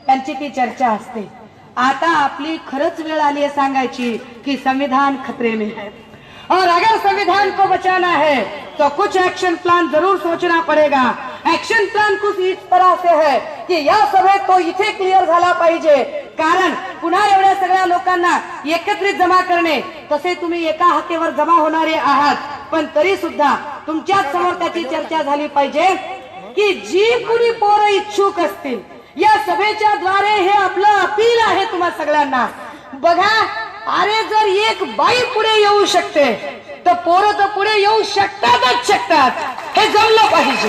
त्यांची ती चर्चा असते. आता आपली खरंच वेळ आली आहे सांगायची की संविधान खतरे में है और अगर संविधान को बचाना है तो कुछ एक्शन प्लान जरूर सोचना पड़ेगा. एक्शन प्लान कुछ इस तरह से है की या सभेत तो इथे क्लिअर झाला पाहिजे. कारण पुन्हा एवढ्या सगळ्या लोकांना एकत्रित जमा करणे, तसे तुम्ही एका हाकेवर जमा होणारे आहात, पण तरी सुद्धा तुमच्या समोर त्याची चर्चा झाली पाहिजे की जी कुणी पोरं इच्छुक असतील या सभेच्या द्वारे हे आपलं अपील आहे तुम्हा सगळ्यांना. बघा, अरे जर एक बाई पुढे येऊ शकते तर पोरं तर पुढे येऊ शकतातच शकतात, हे जमलं पाहिजे.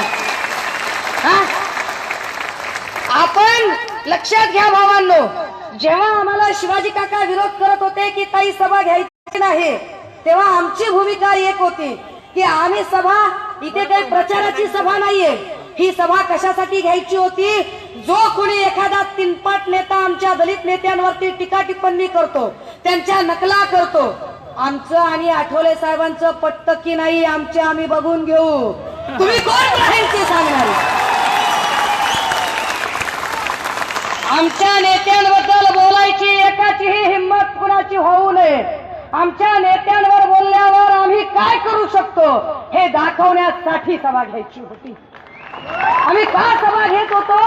आपण लक्षात घ्या भावांनो, जेव्हा आम्हाला शिवाजी काका विरोध करत होते की ताई सभा घ्यायची नाही, तेव्हा आमची भूमिका एक होती की आम्ही सभा, इथे काही प्रचाराची सभा नाहीये, ही सभा कशासाठी घ्यायची होती, जो कोणी एखादा तिनपाट नेता आमच्या दलित नेत्यांवरती टीका टिप्पणी करतो, त्यांच्या नकला करतो, आमचं आणि आठवले साहेबांचं पटतं की नाही आमचे आम्ही बघून घेऊ. तुम्ही कोण राहील ते सांगणार. आमच्या नेत्यांबद्दल बोलायची एकाचीही हिंमत कुणाची होऊ नये. आमच्या नेत्यांवर बोलल्यावर आम्ही काय करू शकतो हे दाखवण्यासाठी सभा घ्यायची होती. आम्ही का सभा घेत होतो,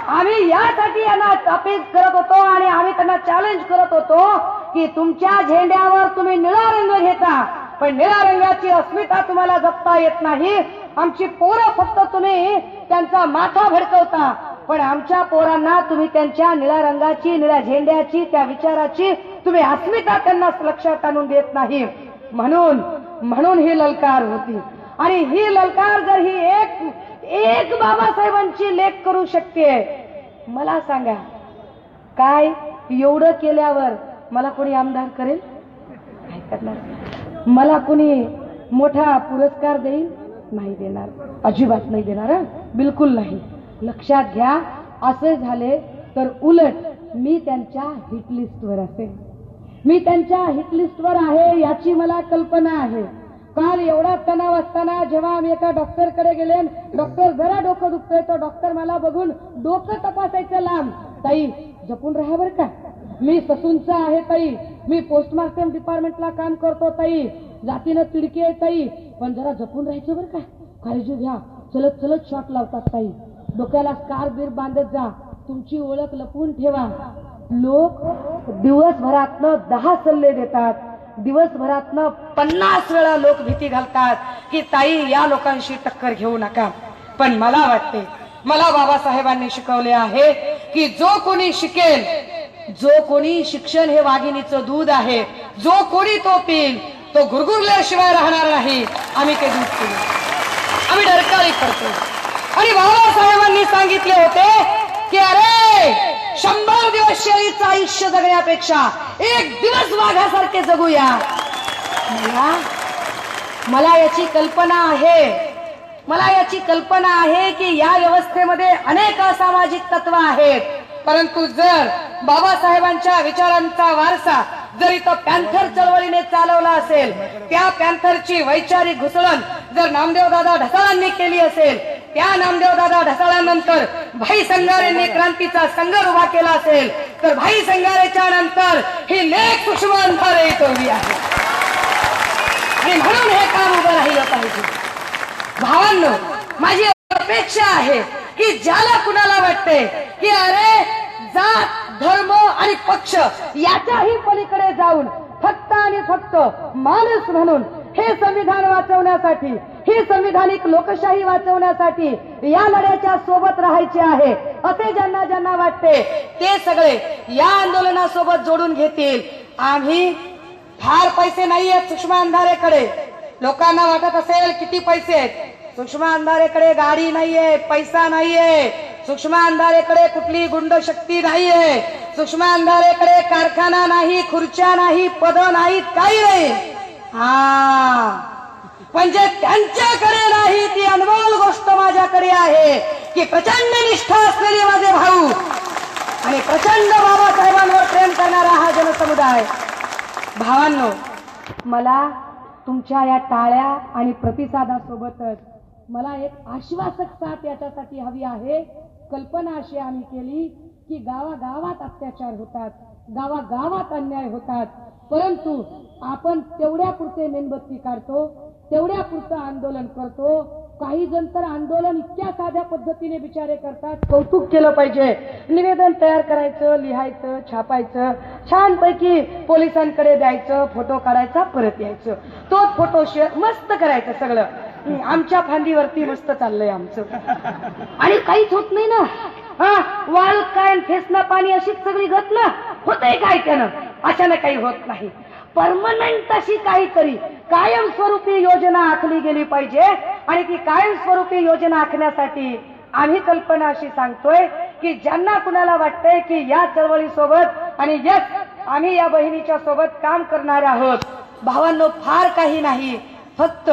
आम्ही यासाठी यांना अपील करत होतो आणि आम्ही त्यांना चॅलेंज करत होतो की तुमच्या झेंड्यावर तुम्ही निळा रंग घेता, पण निळा रंगाची अस्मिता तुम्हाला जपता येत नाही. आमची पोरं फक्त तुम्ही त्यांचा माथा भडकवता, पण आमच्या पोरांना तुम्ही त्यांच्या निळ्या रंगाची, निळ्या झेंड्याची, त्या विचाराची तुम्ही अस्मिता त्यांना लक्षात आणून देत नाही. म्हणून ही ललकार होती. आणि ही ललकार जर ही एक बाबासाहेबांची लेख करू शकते, मला सांगा काय एवढं केल्यावर मला कोणी आमदार करेल? काय करणार? मला कोणी मोठा पुरस्कार देईल? नाही देणार, अजिबात नाही देणार, बिलकुल नाही. लक्षात घ्या, असे झाले तर उलट मी त्यांच्या हिटलिस्टवर असेल. मी त्यांच्या हिटलिस्टवर आहे याची मला कल्पना आहे. काल एवढा तणाव असताना जेव्हा आम्ही एका डॉक्टरकडे गेले, डॉक्टर जरा डोकं दुखतोय, तो डॉक्टर मला बघून डोकं तपासायचं लांब. ताई जपून राहा बरं का, मी ससूनचा आहे ताई, मी पोस्टमार्टम डिपार्टमेंटला काम करतो ताई, जातीनं तिडकी आहे ताई, पण जरा जपून राहायचं बरं का, काळजी घ्या, चलत चलत शॉट लावतात ताई, डोक्याला स्कार्फ बीर बांधत जा, तुमची ओळख लपवून ठेवा. लोक दिवसभरातनं 10 सल्ले देतात, दिवसभरातनं 50 वेळा लोक भीती घालतात की ताई या लोकांशी टक्कर घेऊ नका. पण मला वाटते, मला बाबासाहेबांनी शिकवले आहे की जो कोणी शिकेल, जो कोणी शिक्षण हे वाघिणीचं दूध आहे, जो कोणी तो पिल तो गुरगुरल्याशिवाय राहणार नाही. आम्ही ते दूध पिलो, आम्ही डरकाळी करतो. आणि बाबासाहेबांनी सांगितले होते की अरे 100 दिवस शेळीचं आयुष्य जगण्यापेक्षा 1 दिवस वाघासारखे जगूया. मला याची कल्पना आहे, मला याची कल्पना आहे की या व्यवस्थेमध्ये अनेक असामाजिक तत्व आहेत. परंतु जर बाबासाहेबांच्या विचारांचा वारसा जर इथं पॅन्थर चळवळीने चालवला असेल, त्या पॅन्थरची वैचारिक घुसळण जर नामदेवदादा ढसाळांनी केली असेल, त्या नामदेवदादा ढसाळांनंतर भाई संगारेंनी क्रांतीचा संघर्ष उभा केला असेल, तर भाई संगारेच्या नंतर ही लेख सुषमा अंधारे इथं उभी आहे. आणि म्हणून हे काम उभं राहिलं पाहिजे. भावांनो, माझी अपेक्षा आहे की ज्याला कुणाला वाटते की अरे जात धर्म आणि पक्ष याच्याही पलीकडे जाऊन फक्त आणि फक्त माणूस म्हणून हे संविधान वाचवण्यासाठी, ही संविधानिक लोकशाही वाचवण्यासाठी या लढ्याच्या सोबत राहायचे आहे, असे ज्यांना ज्यांना वाटते ते सगळे या आंदोलनासोबत जोडून घेतील. आम्ही फार पैसे नाहीयेत सुषमा अंधारेकडे. लोकांना वाटत असेल किती पैसे आहेत. सुषमा अंधारेकडे गाडी नाहीये, पैसा नाहीये, सुषमा अंधारेकडे कुठली गुंड शक्ती नाहीये, सुषमा अंधारेकडे कारखाना नाही, खुर्च्या नाही, पद नाहीत, काही नाही. म्हणजे त्यांच्याकडे नाही ती अनमोल गोष्ट माझ्याकडे आहे की प्रचंड निष्ठा असलेले माझे भाऊ आणि प्रचंड बाबासाहेबांवर प्रेम करणारा हा जनसमुदाय. भावांनो, मला तुमच्या या टाळ्या आणि प्रतिसादासोबतच मला एक आश्वासक साथ याच्यासाठी हवी आहे. कल्पना अशी आम्ही केली की गावागावात अत्याचार होतात, गावागावात अन्याय होतात, परंतु आपण तेवढ्या पुरते मेणबत्ती काढतो, तेवढ्या पुरतं आंदोलन करतो. काही जण तर आंदोलन इतक्या साध्या पद्धतीने बिचारे करतात, कौतुक केलं पाहिजे. निवेदन तयार करायचं, लिहायचं, छापायचं, छानपैकी पोलिसांकडे द्यायचं, फोटो काढायचा, परत यायचं, तोच फोटो शेअर मस्त करायचं. सगळं आमच्या फांदीवरती मस्त चाललंय आमचं, आणि काहीच होत नाही ना. वाळूत काय फेसना पाणी अशीच सगळी घटना होतंय काय त्यानं, अचानक काही होत नाही. परमनंट अशी काहीतरी कायमस्वरूपी योजना आखली गेली पाहिजे. आणि ती कायमस्वरूपी योजना आखण्यासाठी आम्ही कल्पना अशी सांगतोय की ज्यांना कुणाला वाटतंय की या चळवळीसोबत आणि यस आम्ही या बहिणीच्या सोबत काम करणार आहोत. भावांनो, फार काही नाही, फक्त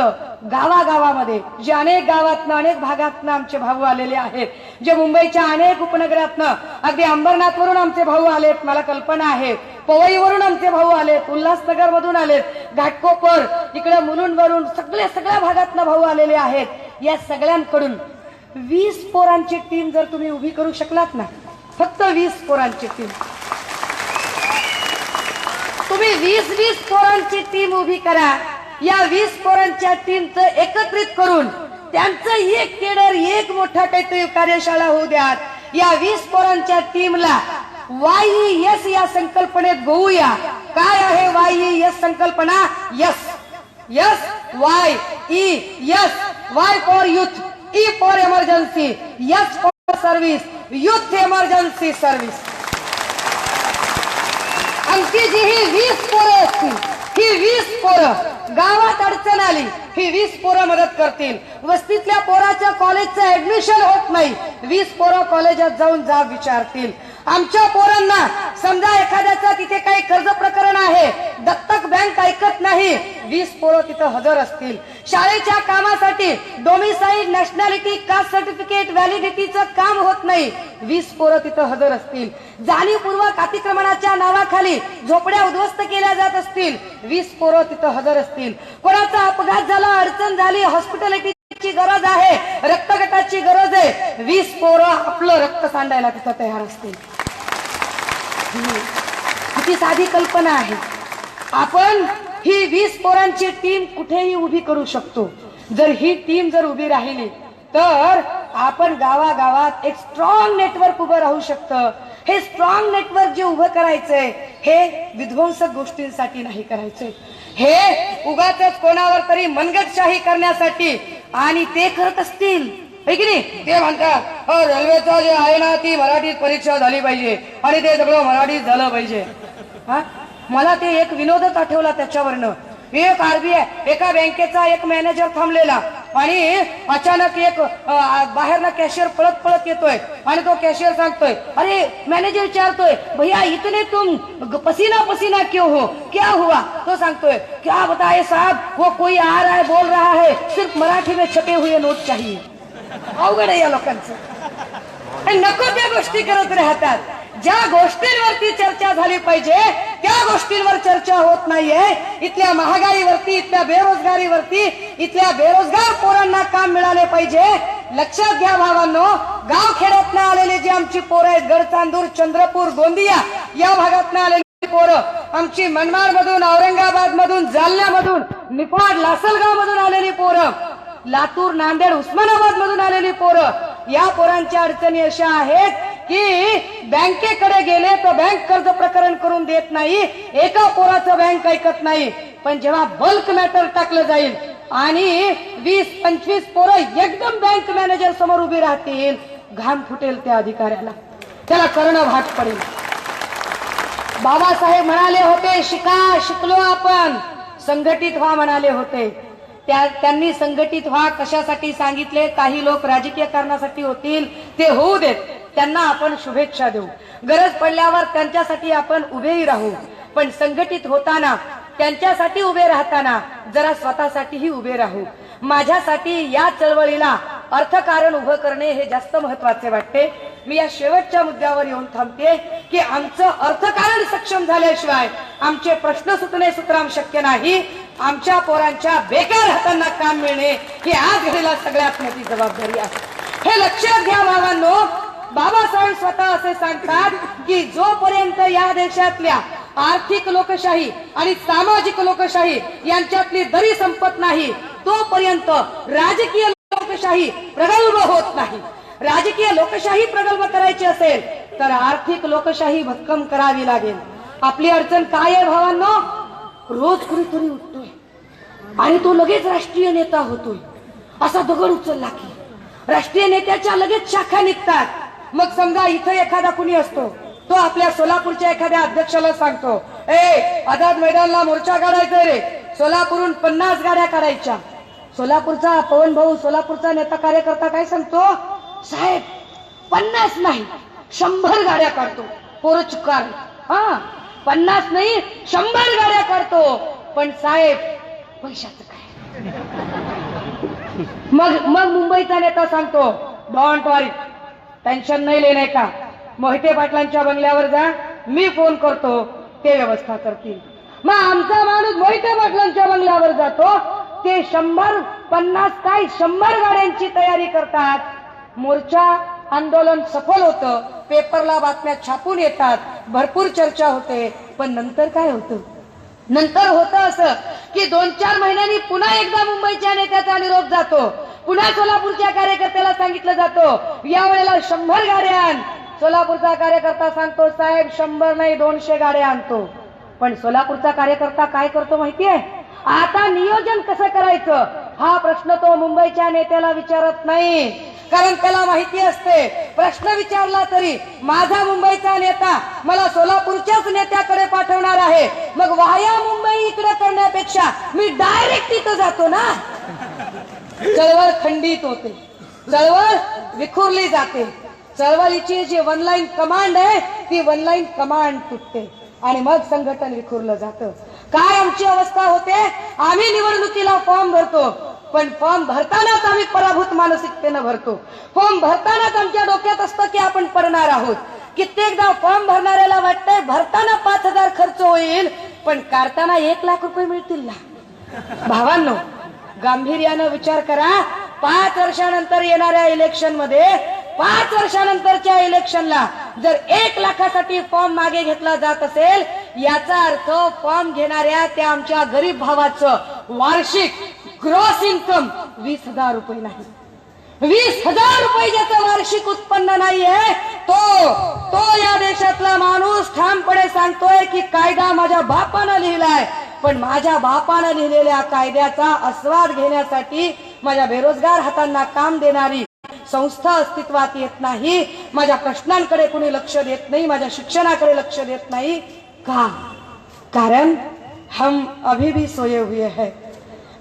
गावागावामध्ये जे अनेक गावातनं अनेक भागातनं आमचे भाऊ आलेले आहेत, जे मुंबईच्या अनेक उपनगरातनं अगदी अंबरनाथवरून आमचे भाऊ आलेत, मला कल्पना आहे, पवईवरून आमचे भाऊ आलेत, उल्हासनगर मधून आलेत, घाटकोपर इकडे मुलुंडवरून सगळ्या भागातनं भाऊ आलेले आहेत. या सगळ्यांकडून 20 पोरांची टीम जर तुम्ही उभी करू शकलात ना, फक्त 20 पोरांची टीम, तुम्ही 20 पोरांची टीम उभी करा. या 20 पोरांच्या टीमचं एकत्रित करून त्यांचं एक केडर, एक मोठा काहीतरी कार्यशाळा होऊ द्या. या 20 पोरांच्या टीमला YES या संकल्पनेत गोवूया. काय आहे YES संकल्पना? Yes yes YES, Y for youth, E for emergency, S for service, youth emergency service. आमची जी ही 20 पोरं असतील, ही 20 पोरं गावात अडचण आली, ही 20 पोरं मदत करतील. वस्तीतल्या पोराच्या कॉलेजचं ऍडमिशन होत नाही, 20 पोरं कॉलेजात जाऊन जाब विचारतील. आमच्या पोरांना समजा एखाद्याचं तिथे काही कर्ज प्रकरण आहे, दत्तक बँक ऐकत नाही, 20 पोरं तिथं हजर असतील. शाळेच्या कामासाठी डोमिसाईल, नॅशनॅलिटी, कास्ट सर्टिफिकेट, व्हॅलिडिटीचं काम होत नाही, 20 पोरं तिथं हजर असतील. जाणीवपूर्वक अतिक्रमणाच्या नावाखाली झोपड्या उद्ध्वस्त केल्या जात असतील, 20 पोरं तिथं हजर असतील. कोणाचा अपघात झाला, अडचण झाली, हॉस्पिटॅलिटीची गरज आहे, रक्तगटाची गरज आहे, 20 पोरं आपलं रक्त सांडायला तिथं तयार असतील. किती साधी कल्पना आहे. आपण ही 20 पोरांची टीम कुठेही उभी करू शकतो. जर ही टीम जर उभी राहिली तर आपण गावागावात एक स्ट्रॉंग नेटवर्क उभं राहू शकतं. हे स्ट्रॉंग नेटवर्क जे उभं करायचंय हे विध्वंसक गोष्टींसाठी नाही करायचंय, हे उगाच कोणावर तरी मनगटशाही करण्यासाठी. आणि ते करत असतील की नाही, ते म्हणतात रेल्वेचं जे आहे ना ती मराठीत परीक्षा झाली पाहिजे आणि ते सगळं मराठीत झालं पाहिजे. हा, मला ते एक विनोदच आठवला त्याच्यावरनं. एक आरबीआय एका बँकेचा एक मॅनेजर थांबलेला आणि अचानक एक बाहेरला कॅशियर पळत पळत येतोय आणि तो कॅशियर सांगतोय, अरे मॅनेजर विचारतोय, भैया इतने तुम पसीना पसीना क्यों हो, क्या हुआ? तो सांगतोय, क्या बताए साहब, वो कोई आ रहा है बोल रहा है सिर्फ मराठी में छपे हुए नोट चाहिए. अवघड आहे या लोकांचं. नको त्या गोष्टी करत राहतात. ज्या गोष्टींवरती चर्चा झाली पाहिजे त्या गोष्टींवर चर्चा होत नाहीये. इथल्या महागाईवरती, इथल्या बेरोजगारीवरती, इथल्या बेरोजगार पोरांना काम मिळाले पाहिजे. लक्षात घ्या भावांनो, गाव खेड्यातनं आलेले जे आमची पोरं आहेत, गडचांदूर, चंद्रपूर, गोंदिया या भागातनं आलेली पोरं, आमची मनमाड मधून, औरंगाबाद मधून, जालन्या मधून, निफाड, लासलगाव मधून आलेली पोरं, लातूर, नांदेड, उस्मानाबाद मधून आलेली पोरं, या पोरांच्या अडचणी अशा आहेत की बँकेकडे गेले तर बँक कर्ज प्रकरण करून देत नाही, एका पोराचं बँक ऐकत नाही. पण जेव्हा बल्क मॅटर टाकलं जाईल आणि 20-25 पोरं एकदम बँक मॅनेजर समोर उभी राहतील, घाम फुटेल त्या अधिकाऱ्याला, त्याला करणं भाग पडेल. बाबासाहेब म्हणाले होते, शिकलो आपण, संघटित व्हा म्हणाले होते. त्यांनी संघटित व्हा कशासाठी सांगितले? काही लोक राजकीय कारणासाठी होतील, ते होऊ देत, त्यांना आपण शुभेच्छा देऊ. गरज पडल्यावर त्यांच्यासाठी आपण उभेही राहू. पण संघटित होताना, त्यांच्यासाठी उभे राहताना जरा स्वतःसाठीही उभे राहू. माझ्यासाठी या चळवळीला अर्थकारण उभं करणे हे जास्त महत्वाचे वाटते. मी या शेवटच्या मुद्द्यावर येऊन थांबते की आमचं अर्थकारण सक्षम झाल्याशिवाय आमचे प्रश्न सुटणे सुतराम शक्य नाही. आमच्या पोरांच्या बेकार हातांना काम मिळणे ही आज घडीला सगळ्यात मोठी जबाबदारी आहे. हे लक्षात घ्या भावांनो. बाबासाहेब स्वतः असे सांगतात की जोपर्यंत या देशातल्या आर्थिक लोकशाही आणि सामाजिक लोकशाही यांच्यातली दरी संपत नाही तोपर्यंत राजकीय लोकशाही प्रगल्भ होत नाही. राजकीय लोकशाही प्रगल्भ करायची असेल तर आर्थिक लोकशाही भक्कम करावी लागेल. आपली अडचण काय आहे भावांनो? रोज कुणीतरी उठतोय आणि तो लगेच राष्ट्रीय नेता होतोय. असा दगड उचलला की राष्ट्रीय नेत्याच्या लगेच शाखा निघतात. मग समजा इथं एखादा कुणी असतो, तो आपल्या सोलापूरच्या एखाद्या अध्यक्षाला सांगतो, आझाद मैदानला मोर्चा काढायचा रे, सोलापूरहून 50 गाड्या काढायच्या. सोलापूरचा पवन भाऊ, सोलापूरचा नेता कार्यकर्ता काय सांगतो, साहेब 50 नाही 100 गाड्या काढतो. पोरं चुकार, 50 नाही 100 गाड्या काढतो. पण साहेब पैशाचं काय? मग मुंबईचा नेता सांगतो, डोंट वरी, टेन्शन नाही लेणे का, मोहिते पाटलांच्या बंगल्यावर जा, मी फोन करतो, ते व्यवस्था करतील. मग आमचा माणूस मोहिते पाटलांच्या बंगल्यावर जातो, ते 100-50 काय 100 गाड्यांची तयारी करतात. मोर्चा आंदोलन सफल होतं, पेपरला बातम्या छापून येतात, भरपूर चर्चा होते. पण नंतर काय होतं? नंतर होतं असं की 2-4 महिन्यांनी पुन्हा एकदा मुंबईच्या नेत्याचा निरोप जातो, पुन्हा सोलापूरच्या कार्यकर्त्याला सांगितलं जातं यावेळेला 100 गाड्या आण. सोलापूरचा कार्यकर्ता सांगतो, साहेब 100 नाही 200 गाड्या आणतो. पण सोलापूरचा कार्यकर्ता काय करतो माहितीये? आता नियोजन कसं करायचं हा प्रश्न तो मुंबईच्या नेत्याला विचारत नाही. कारण त्याला माहिती असते, प्रश्न विचारला तरी माझा मुंबईचा नेता मला सोलापूरच्याच नेत्याकडे पाठवणार आहे. मग वाया मुंबई इकडे करण्यापेक्षा मी डायरेक्ट तिथं जातो ना. चळवळ खंडित होते, चळवळ विखुरली जाते. चळवळीची जी वन लाईन कमांड आहे ती वन लाईन कमांड तुटते आणि मग संघटन विखुरलं जातं. काय आमची अवस्था होते, आम्ही निवडणुकीला फॉर्म भरतो पण फॉर्म भरतानाच आम्ही पराभूत मानसिकतेनं भरतो. फॉर्म भरतानाच आमच्या डोक्यात असतं की आपण पडणार आहोत. कित्येकदा फॉर्म भरणाऱ्याला वाटतंय भरताना 5,000 खर्च होईल पण काढताना 1,00,000 रुपये मिळतील ना. भावांनो, गांभीर्यानं विचार करा. 5 वर्षानंतर येणाऱ्या इलेक्शन मध्ये 5 वर्षानंतरच्या इलेक्शनला जर 1,00,000साठी फॉर्म मागे घेतला जात असेल याचा अर्थ फॉर्म घेणाऱ्या त्या आमच्या गरीब भावाचं वार्षिक ग्रॉस इन्कम 20,000 रुपये नाही. 20,000 रुपये ज्याचं वार्षिक उत्पन्न नाहीये तो या देशातला माणूस ठामपणे सांगतोय की कायदा माझ्या बापानं लिहिलाय पण माझ्या बापानं लिहिलेल्या कायद्याचा आस्वाद घेण्यासाठी माझ्या बेरोजगार हातांना काम देणारी संस्था अस्तित्वात येत नाही. माझ्या प्रश्नांकडे कुणी लक्ष देत नाही, माझ्या शिक्षणाकडे लक्ष देत नाही. का? कारण हम अभी भी सोये हुए हैं.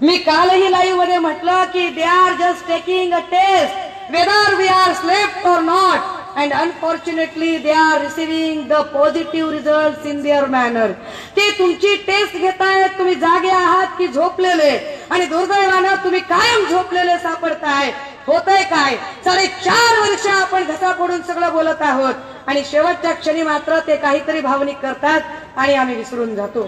मी कालही लाईव्ह मध्ये म्हटलं की they are just taking a test whether we are slept or not and unfortunately they are receiving the positive results in their manner. ते तुमची टेस्ट घेतायत, तुम्ही जागे आहात की झोपलेले, आणि दुर्दैवानं तुम्ही कायम झोपलेले सापडताय. होतंय काय, 4.5 वर्ष आपण घसा फोडून सगळं बोलत आहोत आणि शेवटच्या क्षणी मात्र ते काहीतरी भावनिक करतात आणि आम्ही विसरून जातो.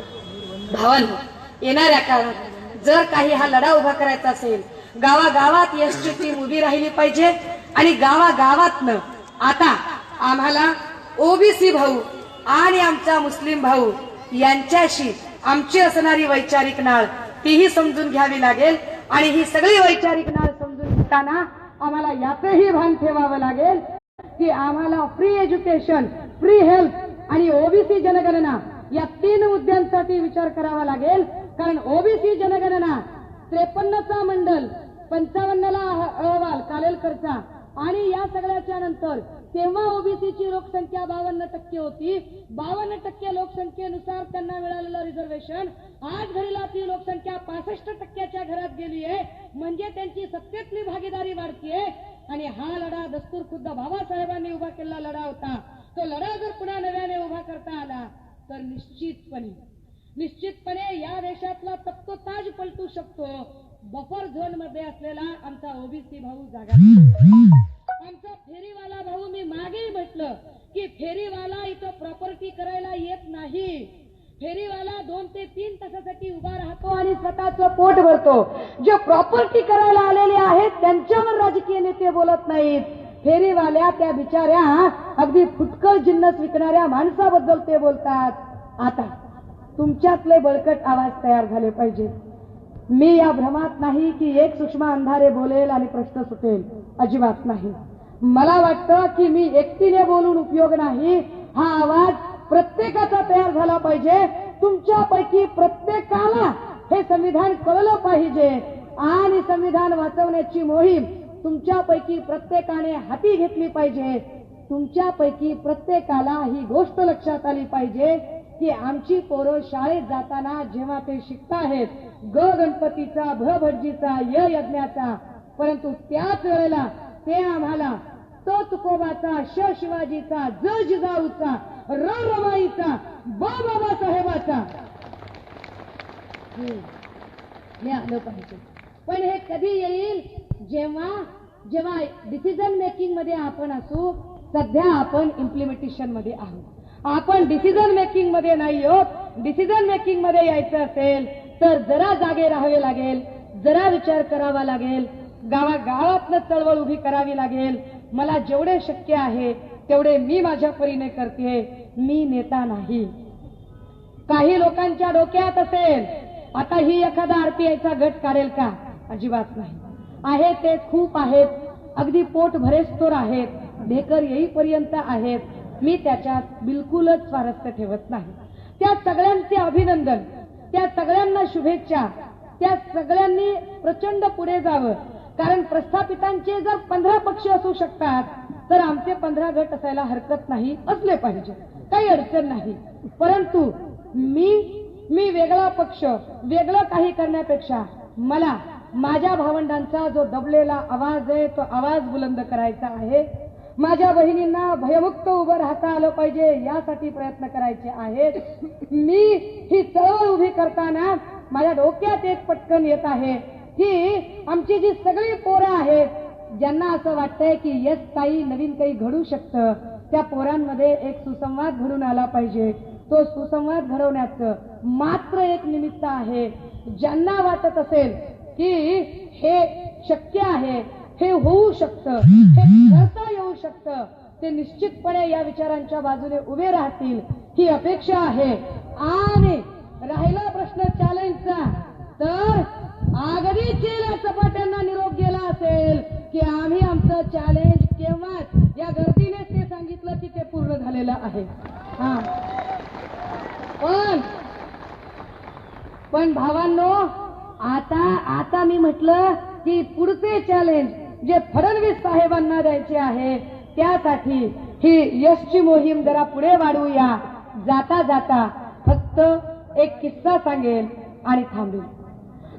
भावांनो, येणाऱ्या काळात जर काही हा लढा उभा करायचा असेल, गावागावात एसटी टीम उभी राहिली पाहिजे आणि गावागावातनं आता आम्हाला ओबीसी भाऊ आणि आमचा मुस्लिम भाऊ यांच्याशी आमची असणारी वैचारिक नाळ तीही समजून घ्यावी लागेल. आणि ही सगळी वैचारिक नाळ समजून घेताना आम्हाला याचंही भान ठेवावं लागेल की आम्हाला फ्री एज्युकेशन, फ्री हेल्थ आणि ओबीसी जनगणना या 3 मुद्द्यांसाठी विचार करावा लागेल. कारण ओबीसी जनगणना 53चा मंडल, 55ला अहवाल कालेलकरचा आणि या सगळ्याच्या नंतर तेव्हा ओबीसीची लोकसंख्या 52% होती. 52% लोकसंख्येनुसार त्यांना मिळालेलं रिझर्वेशन आज घडीला ती लोकसंख्या 65%च्या घरात गेली आहे. म्हणजे त्यांची सत्तेतली भागीदारी वाढतीये. आणि हा लढा दस्तूर खुद्द बाबासाहेबांनी उभा केलेला लढा होता. तो लढा जर पुन्हा नव्याने उभा करता आला तर निश्चितपणे या देशातला तख्तोताज पलटू शकतो. बफर झोन मध्ये असलेला आमचा ओबीसी भाऊ जागा, आमचा फेरीवाला भाऊ. मी मागेही म्हटलं की फेरीवाला इथं प्रॉपर्टी करायला येत नाही. फेरीवाला 2 ते 3 तासासाठी उभा राहतो आणि स्वतःचं पोट भरतो. जे प्रॉपर्टी करायला आलेले आहेत त्यांच्यावर राजकीय नेते बोलत नाहीत. फेरीवाल्या त्या बिचाऱ्या अगदी फुटकळ जिन्नस विकणाऱ्या माणसाबद्दल ते बोलतात. आता तुमच्यातले बळकट आवाज तयार झाले पाहिजे. मी या भ्रमात नाही की एक सुषमा अंधारे बोलेल आणि प्रश्न सुटेल, अजिबात नाही. मला वाटतं की मी एकटीने बोलून उपयोग नाही. हा आवाज प्रत्येकाचा तयार झाला पाहिजे. तुमच्यापैकी प्रत्येकाला हे संविधान कळलं पाहिजे आणि संविधान वाचवण्याची मोहीम तुमच्यापैकी प्रत्येकाने हाती घेतली पाहिजे. तुमच्यापैकी प्रत्येकाला ही गोष्ट लक्षात आली पाहिजे की आमची पोरं शाळेत जाताना जेव्हा ते शिकताहेत ग गणपतीचा, भ भटजीचा, य यज्ञाचा, परंतु त्याच वेळेला ते आम्हाला त तुकोबाचा, श शिवाजीचा, ज जिजाऊचा, र रमाईचा, ब बाबासाहेबाचा हे आलं पाहिजे. पण हे कधी येईल जेव्हा डिसिजन मेकिंग मध्ये आपण असू. सध्या आपण इम्प्लिमेंटेशन मध्ये आहोत. आपण डिसिजन मेकिंग मध्ये नाही आहोत. डिसिजन मेकिंग मध्ये यायचं असेल तर जरा जागे राहावे लागेल, जरा विचार करावा लागेल, गावागावातनं चळवळ उभी करावी लागेल. मला जेवढे शक्य आहे तेवढे मी माझ्या परीने करते. मी नेता नाही. काही लोकांच्या डोक्यात असेल आता ही एखादा आरपीआयचा गट काढेल का? अजिबात नाही. आहे ते खूप आहेत, अगदी पोट भरेस्तोर आहेत, ढेकर येईपर्यंत आहेत. मी त्याच्यात बिलकुलच स्वारस्य ठेवत नाही. त्या सगळ्यांचे अभिनंदन, त्या सगळ्यांना शुभेच्छा, त्या सगळ्यांनी प्रचंड पुढे जावं. कारण प्रस्थापितांचे जर 15 पक्ष असू शकतात तर आमचे 15 गट असायला हरकत नाही, असले पाहिजे, काही अडचण नाही. परंतु मी वेगळा पक्ष, वेगळं काही करण्यापेक्षा मला माझ्या भावंडांचा जो दबलेला आवाज आहे तो आवाज बुलंद करायचा आहे. माझ्या बहिणींना भयमुक्त उभं राहता आलं पाहिजे, यासाठी प्रयत्न करायचे आहेत. मी ही चळवळ उभी करताना माझ्या डोक्यात एक पटकन येत आहे की आमची जी सगळी पोरं आहेत, ज्यांना असं वाटतंय की यस काही नवीन काही घडू शकतं, त्या पोरांमध्ये एक सुसंवाद घडून आला पाहिजे. तो सुसंवाद घडवण्याचं मात्र एक निमित्त आहे. ज्यांना वाटत असेल की हे शक्य आहे, हे होऊ शकतं, हे करता येऊ शकतं, ते निश्चितपणे या विचारांच्या बाजूने उभे राहतील ही अपेक्षा आहे. आणि राहिला प्रश्न चॅलेंजचा, तर अगदी केल्या सपाट्यांना निरोप गेला असेल की आम्ही आमचं चॅलेंज केव्हाच या गर्दीने ते सांगितलं की ते पूर्ण झालेलं आहे. पण भावांनो, आता मी म्हटलं की पुढचे चॅलेंज जे फडणवीस साहेबांना द्यायचे आहे, त्यासाठी ही यशची मोहीम जरा पुढे वाढवूया. जाता जाता फक्त एक किस्सा सांगेल आणि थांबेल.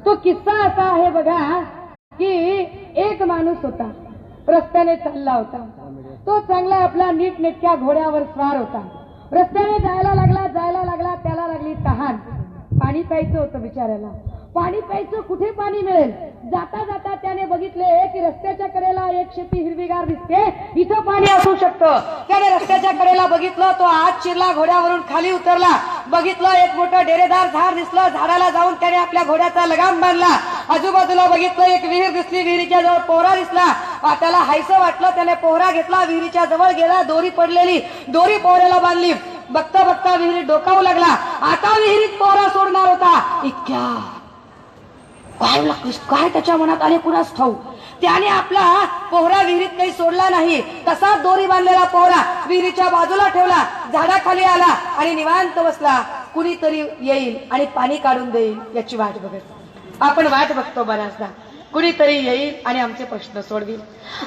तो किस्सा असा आहे बघा की एक माणूस होता, रस्त्याने चालला होता. तो चांगला आपला नीटनेटक्या घोड्यावर स्वार होता. रस्त्याने जायला लागला, त्याला लागली तहान. पाणी प्यायचं होतं बिचाऱ्याला. पाणी प्यायचं, कुठे पाणी मिळेल? जाता जाता त्याने बघितले की रस्त्याच्या कडेला एक शेती हिरवीगार दिसते, इथं पाणी असू शकतं. त्याने रस्त्याच्या कडेला बघितलं, तो आत शिरला, घोड्यावरून खाली उतरला. बघितलं एक मोठं डेरेदार झाड दिसलं, झाडाला जाऊन त्याने आपल्या घोड्याचा लगाम बांधला. आजूबाजूला बघितलं, एक विहीर दिसली, विहिरीच्या जवळ पोहरा दिसला. त्याला हायसं वाटलं, त्याने पोहरा घेतला, विहिरीच्या जवळ गेला, दोरी पडलेली, दोरी पोहऱ्याला बांधली. बघता बघता विहिरीत डोकावू लागला. आता विहिरीत पोहरा सोडणार होता. इतक्या काय त्याच्या मनात आले कुणास ठाऊक, त्याने आपला पोहरा विहिरीत काही सोडला नाही. तसा दोरी बांधलेला पोहरा विहिरीच्या बाजूला ठेवला, झाडाखाली आला आणि निवांत बसला. कुणीतरी येईल आणि पाणी काढून देईल याची वाट बघत. आपण वाट बघतो बऱ्याचदा, कुणीतरी येईल आणि आमचे प्रश्न सोडविल.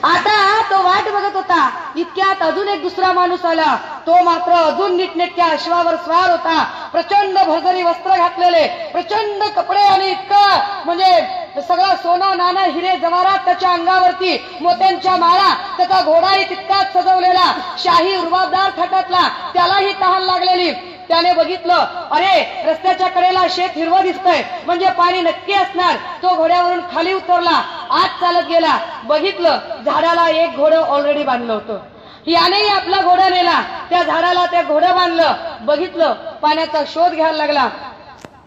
आता तो वाट बघत होता. इतक्यात अजून एक दुसरा माणूस आला. तो मात्र अजून नीटनेटक्या अश्वावर स्वार होता. प्रचंड भरजरी वस्त्र घातलेले, प्रचंड कपडे आणि इतकं म्हणजे सगळं सोनं नाणं हिरे जवारात त्याच्या अंगावरती, मोत्यांच्या माळा. त्याचा घोडाही तितकाच सजवलेला, शाही रुबाबदार थाटातला. त्यालाही तहान लागलेली. त्याने बघितलं, अरे रस्त्याच्या कडेला शेत हिरवं दिसतंय, म्हणजे पाणी नक्की असणार. तो घोड्यावरून खाली उतरला, आत चालत गेला. बघितलं, झाडाला एक घोडं ऑलरेडी बांधलं होतं. यानेही आपला घोडा नेला, त्या झाडाला त्या घोडं बांधलं. बघितलं, पाण्याचा शोध घ्यायला लागला.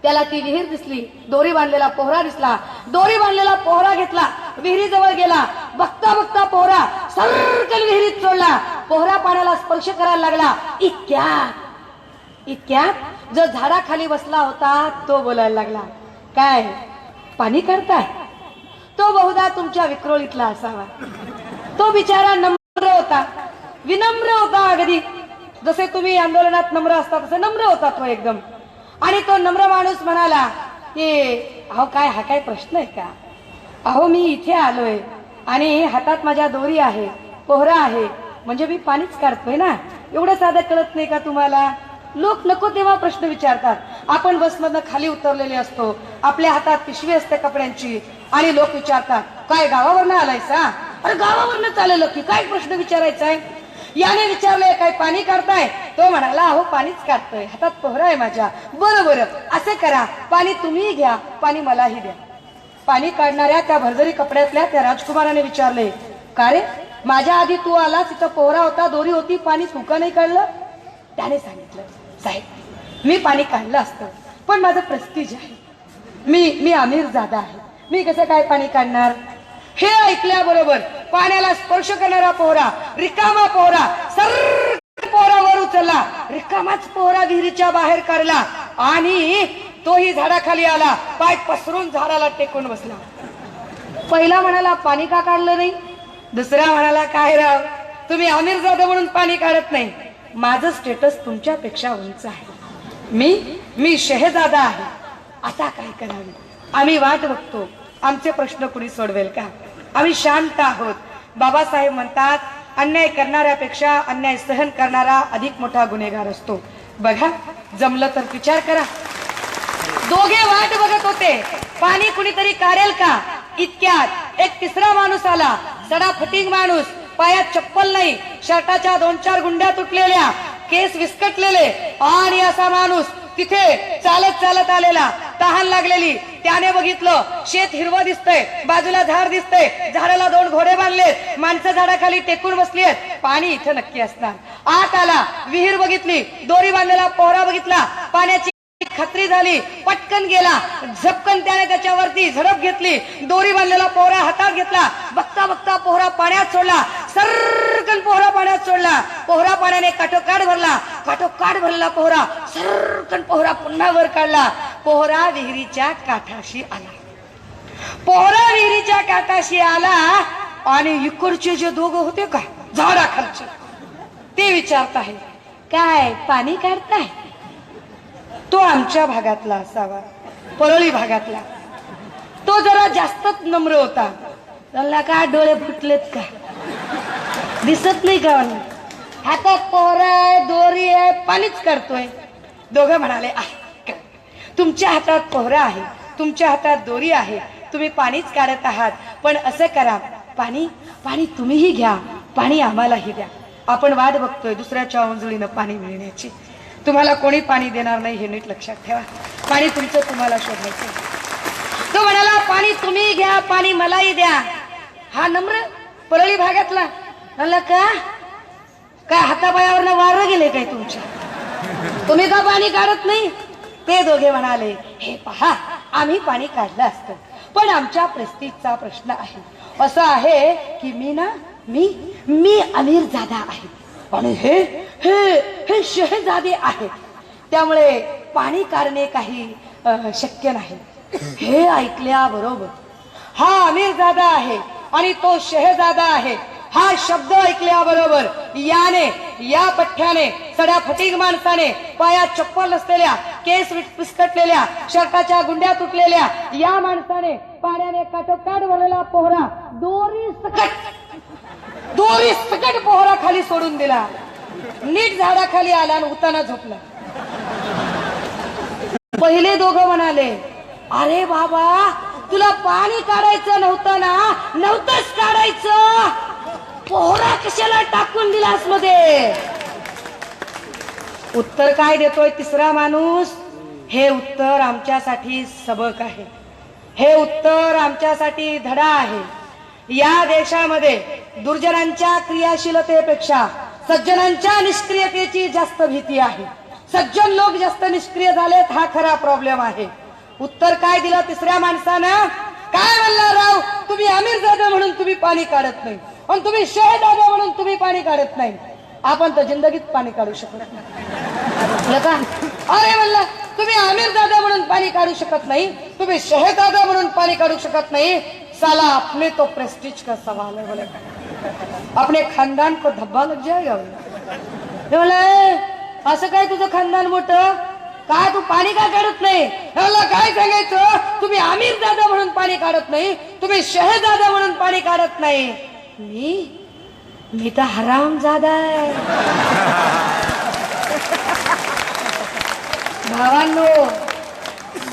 त्याला ती विहीर दिसली, दोरी बांधलेला पोहरा दिसला. दोरी बांधलेला पोहरा घेतला, विहिरीजवळ गेला. बघता बघता पोहरा सर्कल विहिरीत सोडला. पोहरा पाण्याला स्पर्श करायला लागला. इतक्यात जो झाडाखाली बसला होता तो बोलायला लागला, काय पाणी काढताय? तो बहुधा तुमच्या विक्रोळीतला असावा. तो बिचारा नम्र होता, विनम्र होता. अगदी जसे तुम्ही आंदोलनात नम्र असता तसे नम्र होता तो एकदम. आणि तो नम्र माणूस म्हणाला की अहो काय, हा काय प्रश्न आहे का? अहो मी इथे आलोय आणि हातात माझ्या दोरी आहे, पोहरा आहे, म्हणजे मी पाणीच काढतोय ना. एवढं साधं कळत नाही का तुम्हाला? लोक नको तेव्हा प्रश्न विचारतात. आपण बसमधनं खाली उतरलेले असतो, आपल्या हातात पिशवी असते कपड्यांची, आणि लोक विचारतात, काय गावावरनं आलायसा? अरे गावावरनं चाललेलं की काय प्रश्न विचारायचा आहे? याने विचारलंय, काय पाणी काढताय? तो म्हणाला, अहो पाणीच काढतोय, हातात पोहरा आहे माझ्या. बरं असे करा, पाणी तुम्ही घ्या, पाणी मलाही द्या. पाणी काढणाऱ्या त्या भरजरी कपड्यातल्या त्या राजकुमाराने विचारले, का रे माझ्या आधी तू आला, तिथं पोहरा होता, दोरी होती, पाणी तू का नाही काढलं? त्याने सांगितलं, साहेब मी पाणी काढलं असतं, पण माझं प्रेस्टिज आहे, मी अमीरजादा आहे, मी कसं काय पाणी काढणार? हे ऐकल्याबरोबर पाण्याला स्पर्श करणारा पोहरा, रिकामा पोहरा, सर्व पोहरा वर उचलला, रिकामाच पोहरा विहिरीच्या बाहेर काढला आणि तोही झाडाखाली आला, पाय पसरून झाडाला टेकून बसला. पहिला म्हणाला, पाणी का काढलं नाही? दुसरा म्हणाला, काय राव तुम्ही अमीरजादा म्हणून पाणी काढत नाही, माझं स्टेटस तुमच्यापेक्षा उंच आहे, मी शहजादा आहे, आता काय करावे? आम्ही वाट बघतो, आमचे प्रश्न कुणी सोडवेल का? आम्ही शांत आहोत. बाबासाहेब म्हणतात, अन्याय करणाऱ्यापेक्षा अन्याय सहन करणारा अधिक मोठा गुन्हेगार असतो. बघा, जमलं तर विचार करा. दोघे वाट बघत होते, पाणी कुणीतरी काढेल का? इतक्यात एक तिसरा माणूस आला, सडा फटिंग माणूस. पायात चप्पल नाही, शर्टाच्या 2-4 गुंड्या तुटलेल्या, केस विस्कटलेले आणि असा माणूस तिथे चालत चालत आलेला, तहान लागलेली. त्याने बघितलं शेत हिरवं दिसतंय, बाजूला झाड दिसतंय, झाडाला 2 घोडे बांधलेत, माणसं झाडाखाली टेकून बसली आहेत, पाणी इथे नक्की असणार. आत आला, विहीर बघितली, दोरी बांधलेला पोहरा बघितला, पाण्याची खात्री झाली, पटकन गेला, झपकन त्याने त्याच्यावरती झडप घेतली, दोरी बांधलेला पोहरा हातात घेतला, बघता बघता पोहरा पाण्यात सोडला, सर्रकन पोहरा पाण्यात सोडला, पोहरा पाण्याने काठोकाठ भरला पोहरा, सर्रकन पोहरा पुन्हा वर काढला, पोहरा विहिरीच्या काठाशी आला आणि इकडचे जे दोघं होते का झाडाखालचे ते विचारत आहे, काय पाणी काढताय? तो आमच्या भागातला असावा, परळी भागातला. तो जरा जास्तच नम्र होता. त्याला काय डोळे फुटलेत का, दिसत नाही का? हातात पोहरा आहे, दोरी आहे, पाणीच काढतोय. दोघं म्हणाले, तुमच्या हातात पोहरा आहे, तुमच्या हातात दोरी आहे, तुम्ही पाणीच काढत आहात, पण असं करा, पाणी तुम्हीही घ्या, पाणी आम्हालाही द्या. आपण वाट बघतोय दुसऱ्याच्या अंजुळीनं पाणी मिळण्याची. तुम्हाला कोणी पाणी देणार नाही हे नीट लक्षात ठेवा. पाणी तुमचं तुम्हाला शोधायचं. तो म्हणाला, पाणी तुम्ही घ्या, पाणी मलाही द्या. हा नम्र परळी भागातला म्हणला, काय हातापायावरनं वार गेले काय तुमच्या? तुम्ही का पाणी काढत नाही? ते दोघे म्हणाले, हे पहा, आम्ही पाणी काढलं असतं, पण आमच्या प्रेस्टिजचा प्रश्न आहे. असं आहे की मी अमीरजादा आहे आणि हे शहजादे आहेत, त्यामुळे पाणी काढणे काही शक्य नाही. हे ऐकल्याबरोबर हा अमीरजादा आहे आणि तो शहजादा आहे हा शब्द ऐकल्याबरोबर या पठ्ठ्याने, सड्या फटीक माणसाने, पायात चप्पल नसलेल्या, केस विस्कटलेल्या, शर्टाच्या गुंड्या तुटलेल्या या माणसाने पाण्याने काठोकाठ भरलेला पोहरा दोरी सकट पोहरा खाली सोडून दिला. नीट झाडाखाली आला आणि उताना झोपला. पहिले दोघं म्हणाले, अरे बाबा, तुला पाणी काढायचं नव्हतं ना? नव्हतंच काढायचं, पोहरा कशाला टाकून दिलास मध्ये? उत्तर काय देतोय तिसरा माणूस? हे उत्तर आमच्यासाठी सबक आहे, हे उत्तर आमच्यासाठी धडा आहे. या देशामध्ये दुर्जनांच्या क्रियाशीलतेपेक्षा सज्जनांच्या निष्क्रियतेची जास्त भीती आहे. सज्जन लोक जास्त निष्क्रिय झालेत, हा खरा प्रॉब्लेम आहे. उत्तर काय दिलं तिसऱ्या माणसानं? काय म्हणला, राव, तुम्ही अमीरजादा म्हणून तुम्ही पाणी काढत नाही आणि तुम्ही शहजादा म्हणून तुम्ही पाणी काढत नाही. आपण तर जिंदगीत पाणी काढू शकत नाही. अरे म्हणला, तुम्ही अमीरजादा म्हणून पाणी काढू शकत नाही, तुम्ही शहजादा म्हणून पाणी काढू शकत नाही. साला अपने तो प्रेस्टीज का सवाल है, बोले अपने खानदान को धब्बा लग जाएगा. बोले असं काय तुझं खानदान मोठं, काय तू पाणी का काढत नाही? काय सांगायचं, तुम्ही अमीरजादा म्हणून पाणी काढत नाही, तुम्ही शहजादा म्हणून पाणी काढत नाही. मी तर हरामजादा आहे. भावांनो,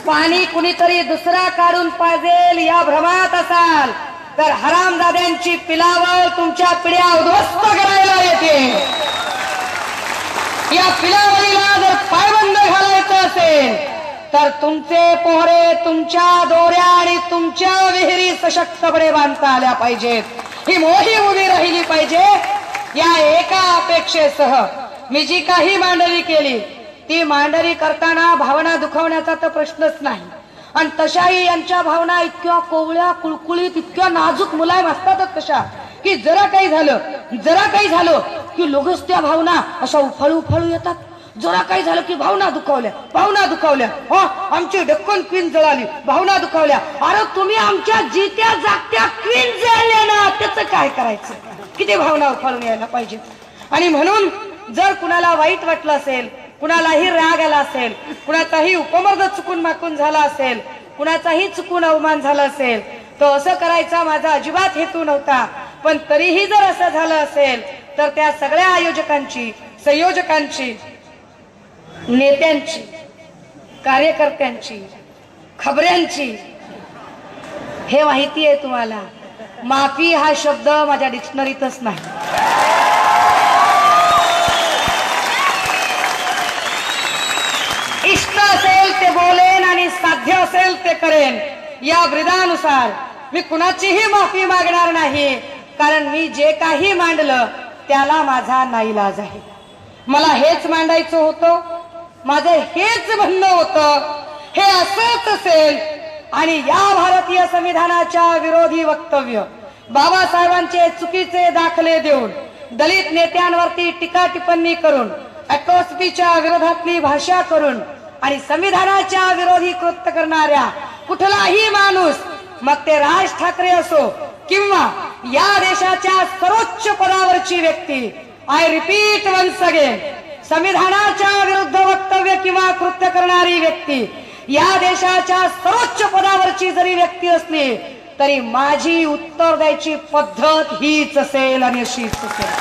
पाणी कुणीतरी दुसरा काढून पाहिजे या भ्रमात असाल तर हरामजाद्यांची पिलावळ तुमच्या पिढ्या उद्ध्वस्त करायला येते. या पिलावळीला जर पायबंद घालायचं असेल तर तुमचे पोहरे, तुमच्या दोऱ्या आणि तुमच्या विहिरी सशक्तपणे बांधता आल्या पाहिजेत. ही मोहीम उभी राहिली पाहिजे. या एका अपेक्षेसह मी जी काही मांडणी केली, ती मांडणी करताना भावना दुखावण्याचा तर प्रश्नच नाही. आणि तशाही यांच्या भावना इतक्या कोवळ्या, कुळकुळीत, इतक्या नाजूक मुलायम असतातच कशा, की जरा काही झालं की लगेच त्या भावना अशा उफाळू येतात. जरा काही झालं की भावना दुखावल्या. हो, आमची डेक्कन क्वीन जळाली, भावना दुखावल्या. अरे तुम्ही आमच्या जित्या जागत्या क्वीन जळल्या ना, त्याचं काय करायचं? किती भावना उफाळून यायला पाहिजे. आणि म्हणून जर कुणाला वाईट वाटलं असेल, कुणालाही राग आला असेल, कुणाचाही उपमर्द चुकून माकून झाला असेल, कुणाचाही चुकून अवमान झाला असेल, तो असं करायचा माझा अजिबात हेतू नव्हता. पण तरीही जर असं झालं असेल तर त्या सगळ्या आयोजकांची, संयोजकांची, नेत्यांची, कार्यकर्त्यांची, खबऱ्यांची हे माहिती आहे तुम्हाला. माफी हा शब्द माझ्या डिक्शनरीतच नाही. इष्ट असेल ते बोलेन आणि साध्य असेल ते करेन. या ब्रिदानुसार मी कुणाचीही माफी मागणार नाही, कारण मी जे काही मांडलं त्याला माझा नाईलाज आहे. मला हेच मांडायचं होतं, माझं हेच म्हणणं होतं. हे असंच असेल आणि या भारतीय संविधानाच्या विरोधी वक्तव्य, बाबासाहेबांचे चुकीचे दाखले देऊन, दलित नेत्यांवरती टीका टिप्पणी करून, अट्रॉसिटीच्या विरोधातली भाषा करून आणि संविधानाच्या विरोधी कृत्य करणाऱ्या कुठलाही माणूस, मग ते राज ठाकरे असो किंवा या देशाच्या सर्वोच्च पदावरची व्यक्ती, आय रिपीट वन्स अगेन, संविधानाच्या विरुद्ध वक्तव्य किंवा कृत्य करणारी व्यक्ती या देशाच्या सर्वोच्च पदावरची जरी व्यक्ती असली तरी माझी उत्तर द्यायची पद्धत हीच असेल आणि अशीच असेल.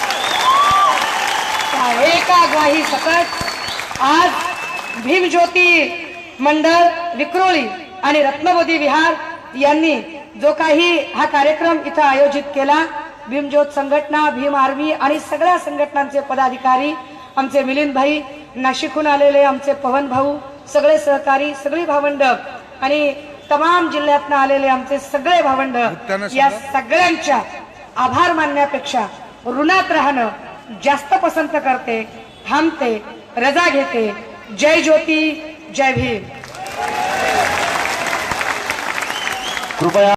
एका ग्वाही सकट आज भीमज्योती मंडळ विक्रोळी आणि रत्नबोधी विहार यांनी जो काही हा कार्यक्रम इथं आयोजित केला, भीमज्योत संघटना, भीम आर्मी आणि सगळ्या संघटनांचे पदाधिकारी, आमचे मिलिंद भाई, नाशिकहून आलेले आमचे पवन भाऊ, सगळे सहकारी, सगळी भावंड आणि तमाम जिल्ह्यातनं आलेले आमचे सगळे भावंड, या सगळ्यांच्या आभार मानण्यापेक्षा ऋणात राहणं जास्त पसंत करते. थांबते, रजा घेते. जय ज्योती, जय भीम. कृपया